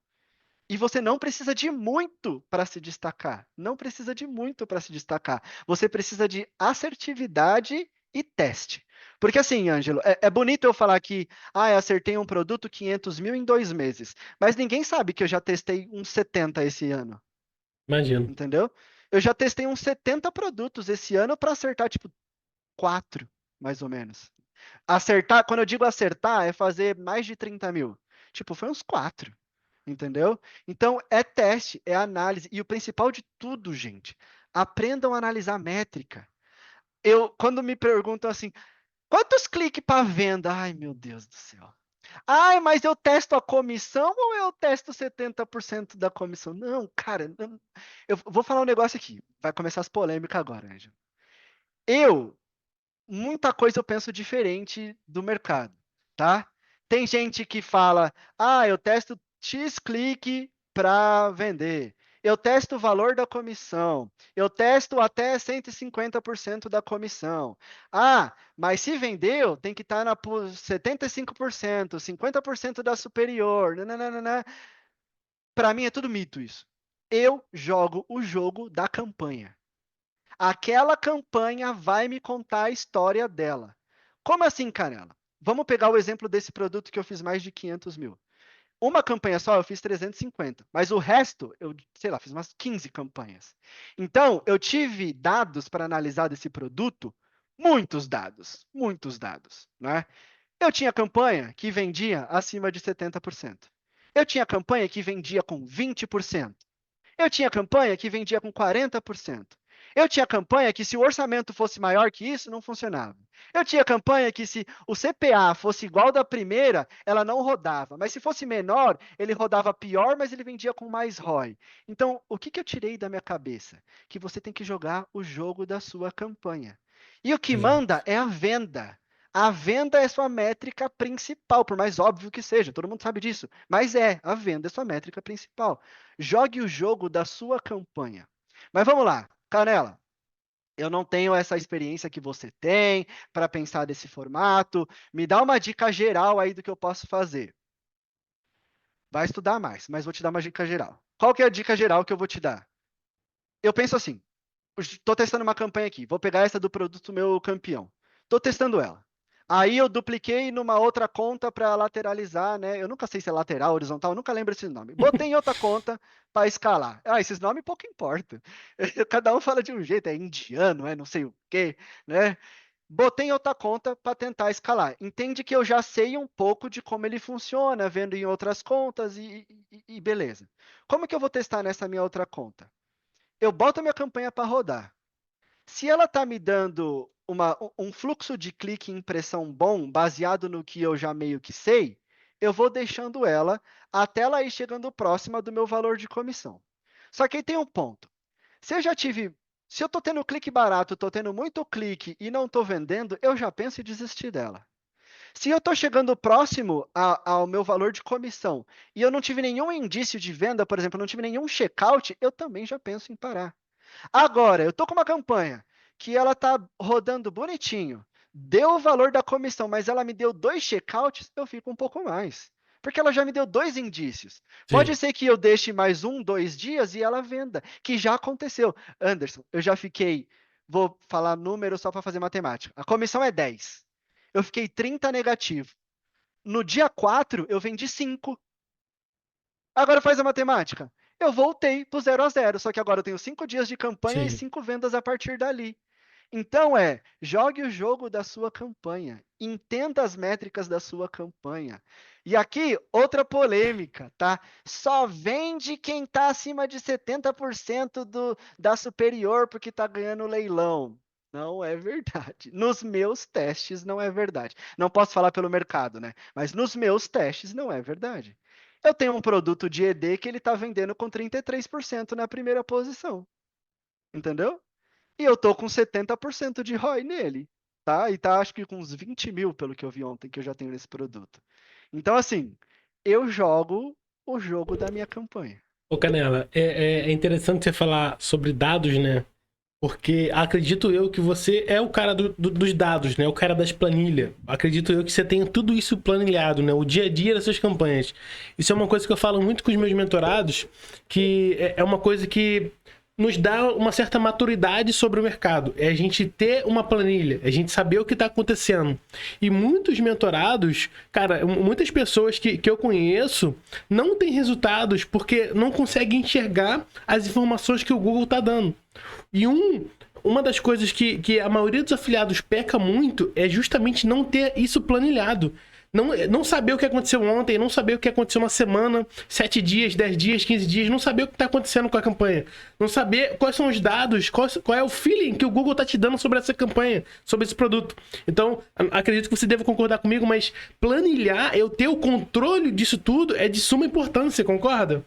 E você não precisa de muito para se destacar. Não precisa de muito para se destacar. Você precisa de assertividade e teste. Porque assim, Ângelo, é bonito eu falar que eu acertei um produto 500 mil em 2 meses. Mas ninguém sabe que eu já testei uns 70 esse ano. imagino. Entendeu? Eu já testei uns 70 produtos esse ano para acertar, tipo, 4, mais ou menos. Acertar, quando eu digo acertar, é fazer mais de 30 mil. Tipo, foi uns 4. Entendeu? Então, é teste, é análise. E o principal de tudo, gente, aprendam a analisar métrica. Quando me perguntam assim, quantos cliques para venda? Ai, meu Deus do céu. Ai, mas eu testo a comissão ou eu testo 70% da comissão? Não, cara, eu vou falar um negócio aqui. Vai começar as polêmicas agora, Ângelo. Muita coisa eu penso diferente do mercado, tá? Tem gente que fala, eu testo X clique para vender. Eu testo o valor da comissão. Eu testo até 150% da comissão. Mas se vendeu, tem que estar na 75%, 50% da superior. Para mim é tudo mito isso. Eu jogo o jogo da campanha. Aquela campanha vai me contar a história dela. Como assim, Canela? Vamos pegar o exemplo desse produto que eu fiz mais de 500 mil. Uma campanha só eu fiz 350, mas o resto, eu, sei lá, fiz umas 15 campanhas. Então, eu tive dados para analisar desse produto, muitos dados, né? Eu tinha campanha que vendia acima de 70%. Eu tinha campanha que vendia com 20%. Eu tinha campanha que vendia com 40%. Eu tinha campanha que, se o orçamento fosse maior que isso, não funcionava. Eu tinha campanha que, se o CPA fosse igual da primeira, ela não rodava. Mas se fosse menor, ele rodava pior, mas ele vendia com mais ROI. Então, o que eu tirei da minha cabeça? Que você tem que jogar o jogo da sua campanha. E o que manda Exato. é a venda. A venda é sua métrica principal, por mais óbvio que seja, todo mundo sabe disso. Mas a venda é sua métrica principal. Jogue o jogo da sua campanha. Mas vamos lá, Canela. Eu não tenho essa experiência que você tem para pensar desse formato. Me dá uma dica geral aí do que eu posso fazer. Vai estudar mais, mas vou te dar uma dica geral. Qual que é a dica geral que eu vou te dar? Eu penso assim, estou testando uma campanha aqui, vou pegar essa do produto meu campeão. Estou testando ela. Aí eu dupliquei numa outra conta para lateralizar, né? Eu nunca sei se é lateral, horizontal, eu nunca lembro esse nome. Botei em outra conta para escalar. Ah, esses nomes pouco importa. Cada um fala de um jeito, é indiano, é não sei o quê, né? Botei em outra conta para tentar escalar. Entende que eu já sei um pouco de como ele funciona, vendo em outras contas e beleza. Como que eu vou testar nessa minha outra conta? Eu boto a minha campanha para rodar. Se ela está me dando um fluxo de clique e impressão bom, baseado no que eu já meio que sei, eu vou deixando ela até ela ir chegando próxima do meu valor de comissão. Só que aí tem um ponto. Se eu já tive, se eu estou tendo clique barato, estou tendo muito clique e não estou vendendo, eu já penso em desistir dela. Se eu estou chegando próximo ao meu valor de comissão e eu não tive nenhum indício de venda, por exemplo, não tive nenhum checkout, eu também já penso em parar. Agora, eu estou com uma campanha que ela está rodando bonitinho, deu o valor da comissão, mas ela me deu 2 checkouts, eu fico um pouco mais. Porque ela já me deu 2 indícios. Pode Sim. ser que eu deixe mais 1, 2 dias e ela venda, que já aconteceu. Anderson, eu já fiquei, vou falar número só para fazer matemática. A comissão é 10. Eu fiquei 30 negativo. No dia 4, eu vendi 5. Agora faz a matemática. Eu voltei para o 0 a 0, só que agora eu tenho 5 dias de campanha e Sim. 5 vendas a partir dali. Então jogue o jogo da sua campanha, entenda as métricas da sua campanha. E aqui, outra polêmica, tá? Só vende quem está acima de 70% da superior porque está ganhando leilão. Não é verdade. Nos meus testes não é verdade. Não posso falar pelo mercado, né? Mas nos meus testes não é verdade. Eu tenho um produto de ED que ele está vendendo com 33% na primeira posição. Entendeu? E eu tô com 70% de ROI nele, tá? E tá acho que com uns 20 mil, pelo que eu vi ontem, que eu já tenho nesse produto. Então, assim, eu jogo o jogo da minha campanha. Ô, Canela, é interessante você falar sobre dados, né? Porque acredito eu que você é o cara dos dados, né? O cara das planilhas. Acredito eu que você tenha tudo isso planilhado, né? O dia a dia das suas campanhas. Isso é uma coisa que eu falo muito com os meus mentorados, que é uma coisa que nos dá uma certa maturidade sobre o mercado. É a gente ter uma planilha, é a gente saber o que está acontecendo. E muitos mentorados, cara, muitas pessoas que eu conheço não têm resultados porque não conseguem enxergar as informações que o Google está dando. E uma das coisas que a maioria dos afiliados peca muito é justamente não ter isso planilhado. Não saber o que aconteceu ontem, não saber o que aconteceu uma semana, 7 dias, 10 dias, 15 dias, não saber o que está acontecendo com a campanha. Não saber quais são os dados, qual é o feeling que o Google está te dando sobre essa campanha, sobre esse produto. Então, acredito que você deve concordar comigo, mas planilhar, eu ter o controle disso tudo é de suma importância, concorda?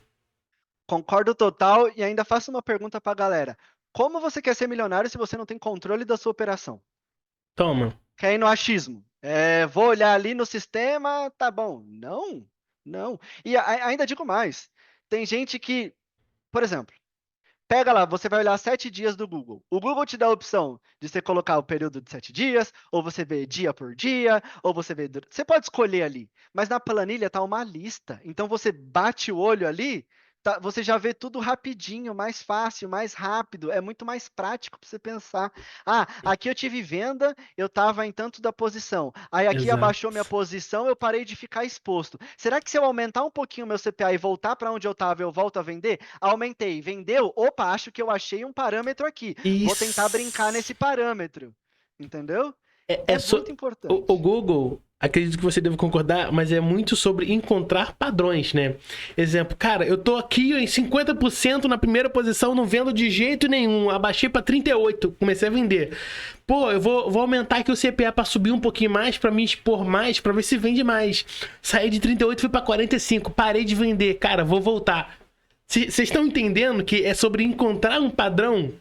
Concordo total e ainda faço uma pergunta para a galera. Como você quer ser milionário se você não tem controle da sua operação? Toma. Quer ir no achismo? Vou olhar ali no sistema, tá bom. Não, não. E ainda digo mais. Tem gente que, por exemplo, pega lá, você vai olhar 7 dias do Google. O Google te dá a opção de você colocar o período de 7 dias, ou você vê dia por dia, ou você vê. Você pode escolher ali, mas na planilha está uma lista. Então você bate o olho ali, você já vê tudo rapidinho, mais fácil, mais rápido, é muito mais prático para você pensar. Ah, aqui eu tive venda, eu estava em tanto da posição. Aí aqui abaixou minha Exato. posição, eu parei de ficar exposto. Será que se eu aumentar um pouquinho o meu CPA e voltar para onde eu estava, eu volto a vender? Aumentei, vendeu? Opa, acho que eu achei um parâmetro aqui. Vou tentar brincar Isso. nesse parâmetro. Entendeu? É É muito o importante. Google, acredito que você deve concordar, mas é muito sobre encontrar padrões, né? Exemplo, cara, eu tô aqui em 50% na primeira posição, não vendo de jeito nenhum. Abaixei pra 38, comecei a vender. Pô, eu vou aumentar aqui o CPA pra subir um pouquinho mais, pra me expor mais, pra ver se vende mais. Saí de 38, fui pra 45, parei de vender. Cara, vou voltar. Vocês estão entendendo que é sobre encontrar um padrão?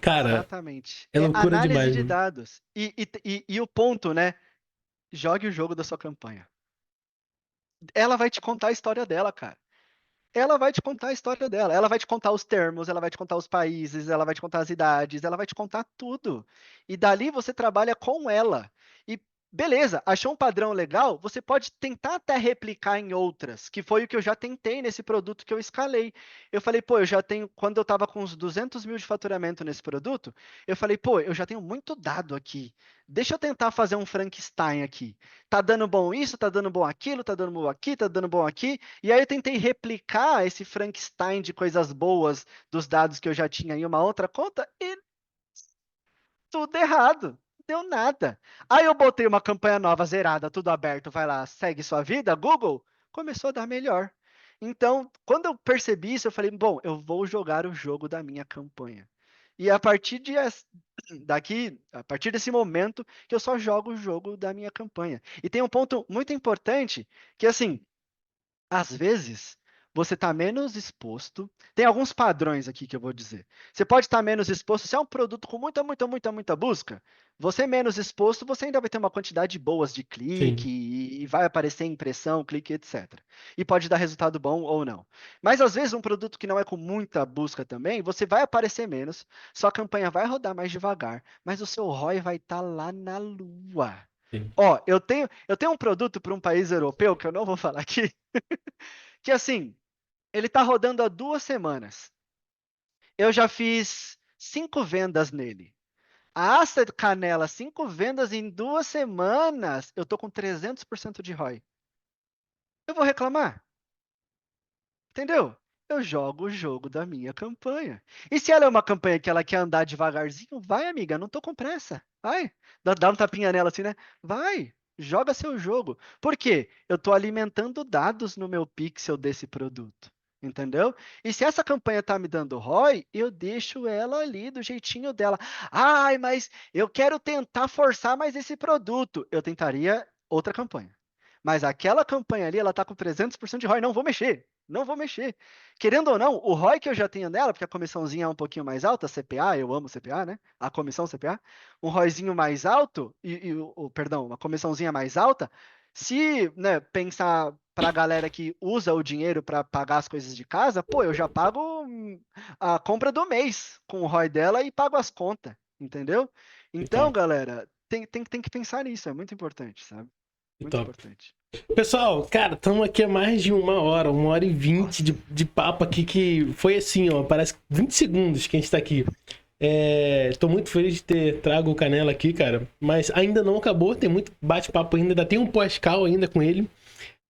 Cara, Exatamente. é É loucura análise demais, de mano. dados. E o ponto, né? Jogue o jogo da sua campanha. Ela vai te contar a história dela, cara. Ela vai te contar a história dela. Ela vai te contar os termos, ela vai te contar os países, ela vai te contar as idades, ela vai te contar tudo. E dali você trabalha com ela. E beleza, achou um padrão legal? Você pode tentar até replicar em outras, que foi o que eu já tentei nesse produto que eu escalei. Eu falei, pô, eu já tenho, quando eu estava com uns 200 mil de faturamento nesse produto, eu falei, pô, eu já tenho muito dado aqui. Deixa eu tentar fazer um Frankenstein aqui. Tá dando bom isso, tá dando bom aquilo, tá dando bom aqui, tá dando bom aqui. E aí eu tentei replicar esse Frankenstein de coisas boas dos dados que eu já tinha em uma outra conta e tudo errado. Não deu nada. Aí eu botei uma campanha nova, zerada, tudo aberto, vai lá, segue sua vida, Google, começou a dar melhor. Então, quando eu percebi isso, eu falei, bom, eu vou jogar o jogo da minha campanha. E a partir desse momento, que eu só jogo o jogo da minha campanha. E tem um ponto muito importante, que assim, às vezes, você está menos exposto. Tem alguns padrões aqui que eu vou dizer. Você pode estar menos exposto. Se é um produto com muita busca, você menos exposto, você ainda vai ter uma quantidade boas de clique Sim. e vai aparecer impressão, clique, etc. E pode dar resultado bom ou não. Mas às vezes um produto que não é com muita busca também, você vai aparecer menos, sua campanha vai rodar mais devagar, mas o seu ROI vai estar lá na lua. Sim. Ó, eu tenho um produto para um país europeu que eu não vou falar aqui, que assim, ele está rodando há 2 semanas. Eu já fiz 5 vendas nele. A Aster Canela, 5 vendas em 2 semanas. Eu tô com 300% de ROI. Eu vou reclamar? Entendeu? Eu jogo o jogo da minha campanha. E se ela é uma campanha que ela quer andar devagarzinho, vai, amiga, não tô com pressa. Vai. Dá um tapinha nela assim, né? Vai. Joga seu jogo. Por quê? Eu estou alimentando dados no meu pixel desse produto. Entendeu? E se essa campanha está me dando ROI, eu deixo ela ali do jeitinho dela. Ai, mas eu quero tentar forçar mais esse produto. Eu tentaria outra campanha. Mas aquela campanha ali, ela está com 300% de ROI. Não vou mexer. Não vou mexer. Querendo ou não, o ROI que eu já tenho nela, porque a comissãozinha é um pouquinho mais alta, CPA, eu amo CPA, né? A comissão CPA, um ROIzinho mais alto, perdão, uma comissãozinha mais alta, se, né, pensar para a galera que usa o dinheiro para pagar as coisas de casa, pô, eu já pago a compra do mês com o ROI dela e pago as contas, entendeu? Que Então, top. galera, tem que pensar nisso, é muito importante, sabe? Que Muito top. importante. Pessoal, cara, estamos aqui há mais de 1 hora e 20 Nossa. de papo aqui que foi assim, ó, parece 20 segundos que a gente tá aqui. Tô muito feliz de ter trago o Canela aqui, cara, mas ainda não acabou, tem muito bate-papo ainda tem um pós-cal ainda com ele.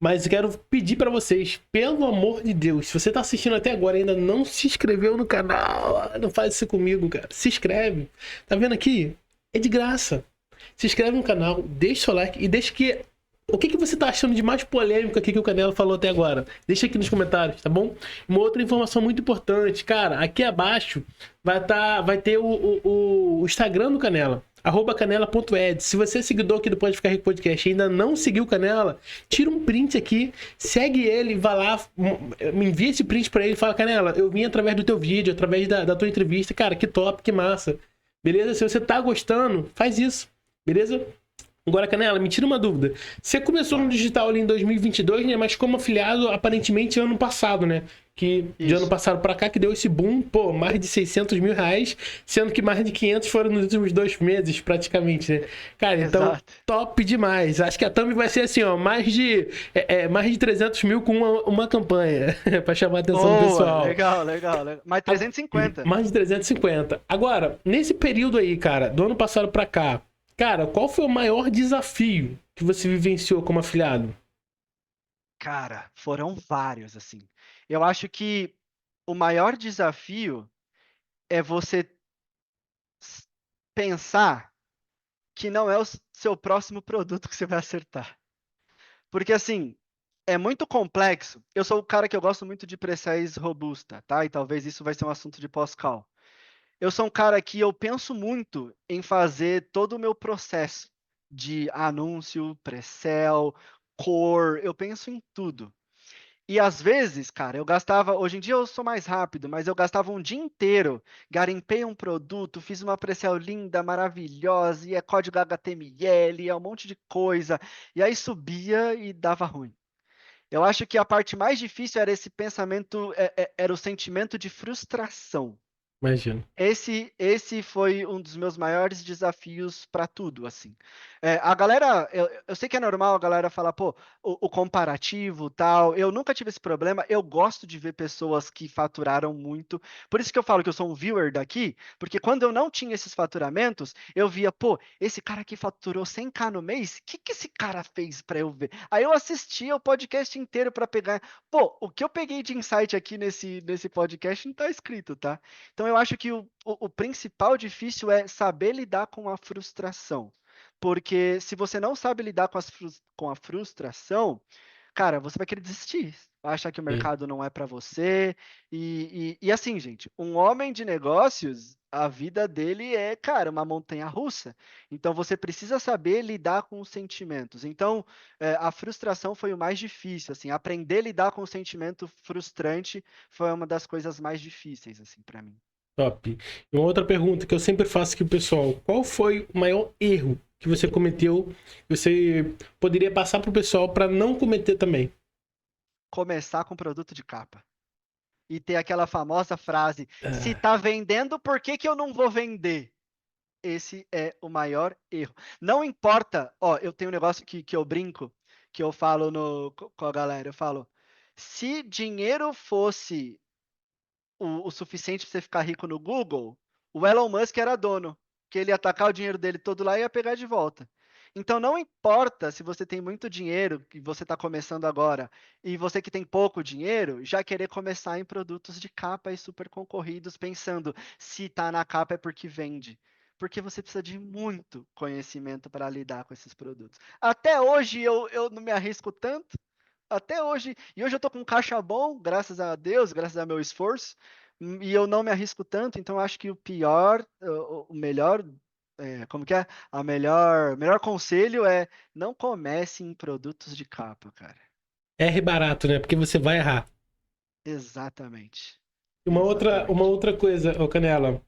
Mas eu quero pedir pra vocês, pelo amor de Deus, se você tá assistindo até agora e ainda não se inscreveu no canal, não faz isso comigo, cara. Se inscreve. Tá vendo aqui? É de graça. Se inscreve no canal, deixa o seu like e deixa que... O que você tá achando de mais polêmico aqui que o Canela falou até agora? Deixa aqui nos comentários, tá bom? Uma outra informação muito importante, cara, aqui abaixo vai ter o Instagram do Canela. @canela.ed. Se você é seguidor aqui do Pode Ficar Rico Podcast e ainda não seguiu o Canela, tira um print aqui, segue ele, vai lá, me envia esse print pra ele e fala, Canela, eu vim através do teu vídeo, através da tua entrevista, cara, que top, que massa. Beleza? Se você tá gostando, faz isso, beleza? Agora, Canela, me tira uma dúvida. Você começou no digital ali em 2022, né? Mas como afiliado, aparentemente, ano passado, né? Que de ano Isso. passado pra cá que deu esse boom, pô, mais de 600 mil reais, sendo que mais de 500 foram nos últimos 2 meses, praticamente, né? Cara, então, Exato. top demais. Acho que a thumb vai ser assim, ó, mais de 300 mil com uma campanha, pra chamar a atenção do Boa, pessoal. legal, legal, legal. Mais 350. Mais de 350. Agora, nesse período aí, cara, do ano passado pra cá, cara, qual foi o maior desafio que você vivenciou como afiliado? Cara, foram vários, assim. Eu acho que o maior desafio é você s- pensar que não é o seu próximo produto que você vai acertar. Porque, assim, é muito complexo. Eu sou o cara que eu gosto muito de pré-sales robusta, tá? E talvez isso vai ser um assunto de pós-call. Eu sou um cara que eu penso muito em fazer todo o meu processo de anúncio, pré-sell, core, eu penso em tudo. E às vezes, cara, eu gastava, hoje em dia eu sou mais rápido, mas eu gastava um dia inteiro, garimpei um produto, fiz uma pré-sell linda, maravilhosa, e é código HTML, é um monte de coisa, e aí subia e dava ruim. Eu acho que a parte mais difícil era esse pensamento, era o sentimento de frustração. Imagino. Esse foi um dos meus maiores desafios para tudo, assim. A galera, eu sei que é normal a galera falar, pô, o comparativo, tal. Eu nunca tive esse problema. Eu gosto de ver pessoas que faturaram muito. Por isso que eu falo que eu sou um viewer daqui, porque quando eu não tinha esses faturamentos, eu via, pô, esse cara aqui faturou 100K no mês, o que que esse cara fez para eu ver? Aí eu assistia o podcast inteiro para pegar. Pô, o que eu peguei de insight aqui nesse podcast não tá escrito, tá? Então, eu acho que o principal difícil é saber lidar com a frustração. Porque se você não sabe lidar com a frustração, cara, você vai querer desistir. Vai achar que o Sim. mercado não é para você. E assim, gente, um homem de negócios, a vida dele é, cara, uma montanha russa. Então, você precisa saber lidar com os sentimentos. Então, a frustração foi o mais difícil. Assim, aprender a lidar com o sentimento frustrante foi uma das coisas mais difíceis, assim, para mim. Top. E uma outra pergunta que eu sempre faço aqui, pessoal: qual foi o maior erro que você cometeu que você poderia passar pro pessoal para não cometer também? Começar com produto de capa. E ter aquela famosa frase: se Ah, tá vendendo, por que que eu não vou vender? Esse é o maior erro. Não importa, ó, eu tenho um negócio que eu brinco, que eu falo com a galera, eu falo, se dinheiro fosse o suficiente para você ficar rico no Google, o Elon Musk era dono, que ele ia atacar o dinheiro dele todo lá e ia pegar de volta. Então não importa se você tem muito dinheiro, que você está começando agora, e você que tem pouco dinheiro, já querer começar em produtos de capa e super concorridos, pensando se está na capa é porque vende. Porque você precisa de muito conhecimento para lidar com esses produtos. Até hoje eu não me arrisco tanto, até hoje. E hoje eu tô com um caixa bom, graças a Deus, graças ao meu esforço. E eu não me arrisco tanto, então eu acho que o pior, o melhor, como que é? Melhor conselho é não comece em produtos de capa, cara. erre barato, né? Porque você vai errar. Exatamente. E uma Exatamente. outra coisa, ô Canela,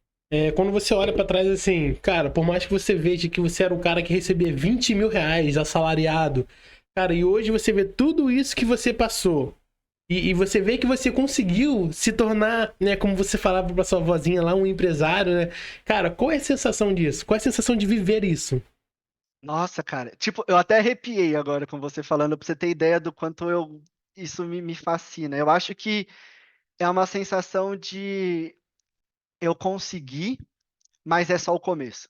quando você olha pra trás assim, cara, por mais que você veja que você era um cara que recebia 20 mil reais assalariado, cara, e hoje você vê tudo isso que você passou. E você vê que você conseguiu se tornar, né, como você falava pra sua vozinha lá, um empresário, né? Cara, qual é a sensação disso? Qual é a sensação de viver isso? Nossa, cara. Tipo, eu até arrepiei agora com você falando, pra você ter ideia do quanto isso me fascina. Eu acho que é uma sensação de eu conseguir, mas é só o começo.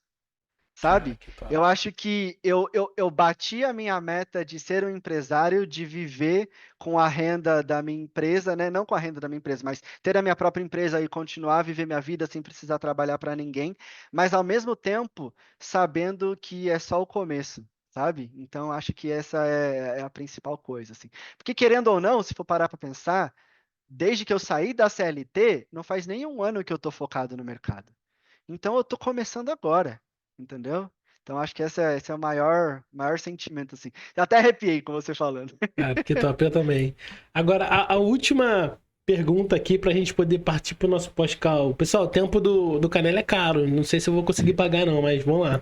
Cara, Sabe? que top. Eu acho que eu bati a minha meta de ser um empresário, de viver com a renda da minha empresa, né? Não com a renda da minha empresa, mas ter a minha própria empresa e continuar a viver minha vida sem precisar trabalhar para ninguém, mas ao mesmo tempo sabendo que é só o começo, sabe? Então acho que essa é a principal coisa, assim. Porque querendo ou não, se for parar para pensar, desde que eu saí da CLT, não faz nem um ano que eu estou focado no mercado. Então eu estou começando agora, entendeu? Então acho que esse é o maior sentimento, assim. Eu até arrepiei com você falando. Cara, que top, eu também. Agora, a última pergunta aqui pra gente poder partir pro nosso pós-call. Pessoal, o tempo do Canela é caro. Não sei se eu vou conseguir pagar, não, mas vamos lá.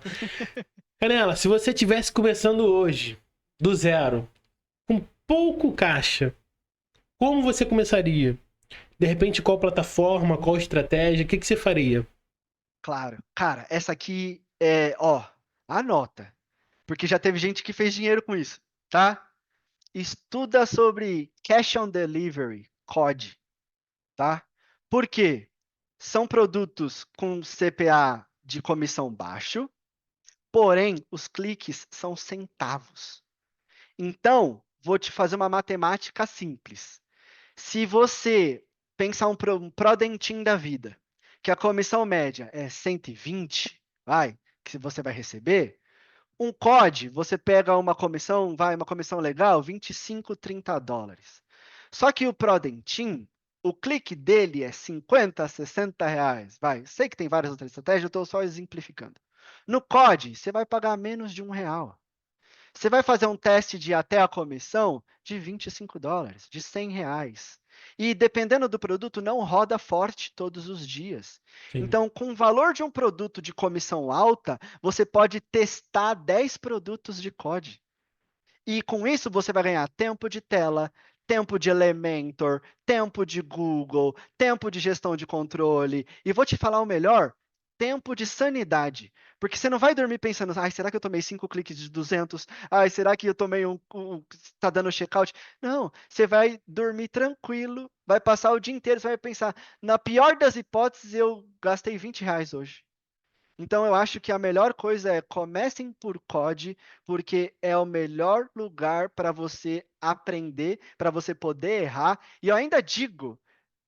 Canela, se você tivesse começando hoje, do zero, com pouco caixa, como você começaria? De repente, qual plataforma, qual estratégia, o que você faria? Claro. Cara, essa aqui anota. Porque já teve gente que fez dinheiro com isso, tá? Estuda sobre Cash on Delivery, COD, tá? Por quê? São produtos com CPA de comissão baixo, porém, os cliques são centavos. Então, vou te fazer uma matemática simples. Se você pensar um Prodentim da vida, que a comissão média é 120, que você vai receber, um COD, você pega uma comissão, uma comissão legal, 25, 30 dólares. Só que o Prodentim, o clique dele é 50, 60 reais. Sei que tem várias outras estratégias, eu estou só exemplificando. No COD, você vai pagar menos de R$ 1. Você vai fazer um teste de até a comissão de 25 dólares, de 100 reais. E dependendo do produto, não roda forte todos os dias. Sim. Então, com o valor de um produto de comissão alta, você pode testar 10 produtos de COD. E com isso você vai ganhar tempo de tela, tempo de Elementor, tempo de Google, tempo de gestão de controle. E vou te falar o melhor, tempo de sanidade. Porque você não vai dormir pensando, será que eu tomei 5 cliques de 200? Será que eu tomei tá dando checkout? Não, você vai dormir tranquilo, vai passar o dia inteiro, você vai pensar, na pior das hipóteses, eu gastei R$ 20 hoje. Então, eu acho que a melhor coisa é comecem por COD, porque é o melhor lugar para você aprender, para você poder errar. E eu ainda digo,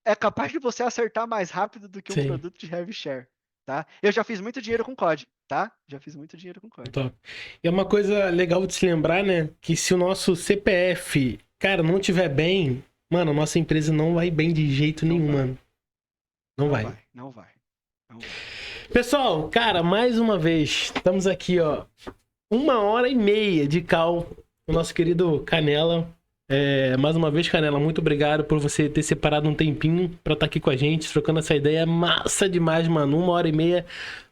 é capaz de você acertar mais rápido do que um Sim. produto de heavy share, tá? Eu já fiz muito dinheiro com COD, tá? Já fiz muito dinheiro com COD. Top. E é uma coisa legal de se lembrar, né? Que se o nosso CPF, cara, não tiver bem, mano, a nossa empresa não vai bem de jeito nenhum, mano. Não vai. Não vai. Pessoal, cara, mais uma vez, estamos aqui, ó, 1h30 de call, o nosso querido Canela. Mais uma vez, Canela, muito obrigado por você ter separado um tempinho pra estar aqui com a gente, trocando essa ideia. Massa demais, mano. 1h30,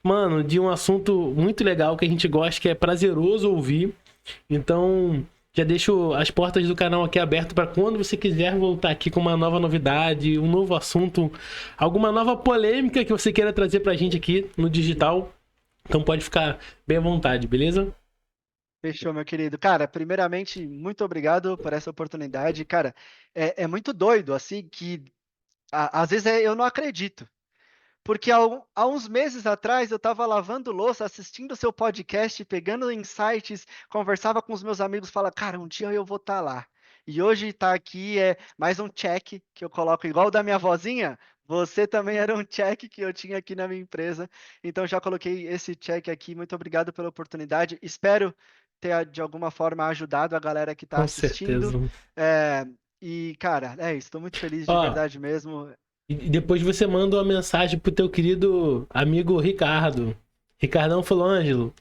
mano, de um assunto muito legal que a gente gosta, que é prazeroso ouvir. Então, já deixo as portas do canal aqui abertas para quando você quiser voltar aqui com uma nova novidade, um novo assunto, alguma nova polêmica que você queira trazer pra gente aqui no digital. Então pode ficar bem à vontade, beleza? Fechou, meu querido. Cara, primeiramente, muito obrigado por essa oportunidade. Cara, é muito doido, assim, que às vezes eu não acredito. Porque há uns meses atrás eu estava lavando louça, assistindo o seu podcast, pegando insights, conversava com os meus amigos, fala, cara, um dia eu vou estar lá. E hoje estar aqui é mais um check que eu coloco igual o da minha vozinha. Você também era um check que eu tinha aqui na minha empresa. Então já coloquei esse check aqui. Muito obrigado pela oportunidade. Espero ter de alguma forma ajudado a galera que está Com assistindo. certeza. E, cara, estou muito feliz de Ó, verdade mesmo. e depois você manda uma mensagem pro teu querido amigo Ricardo. Ricardão falou, Ângelo,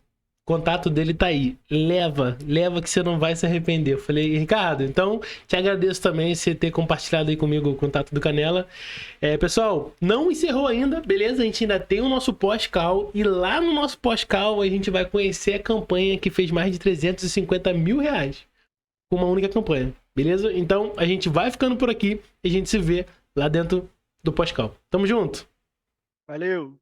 o contato dele tá aí. Leva que você não vai se arrepender. Eu falei, Ricardo, então te agradeço também você ter compartilhado aí comigo o contato do Canela. Pessoal, não encerrou ainda, beleza? A gente ainda tem o nosso pós-call e lá no nosso pós-call a gente vai conhecer a campanha que fez mais de 350 mil reais com uma única campanha, beleza? Então a gente vai ficando por aqui e a gente se vê lá dentro do pós-call. Tamo junto! Valeu!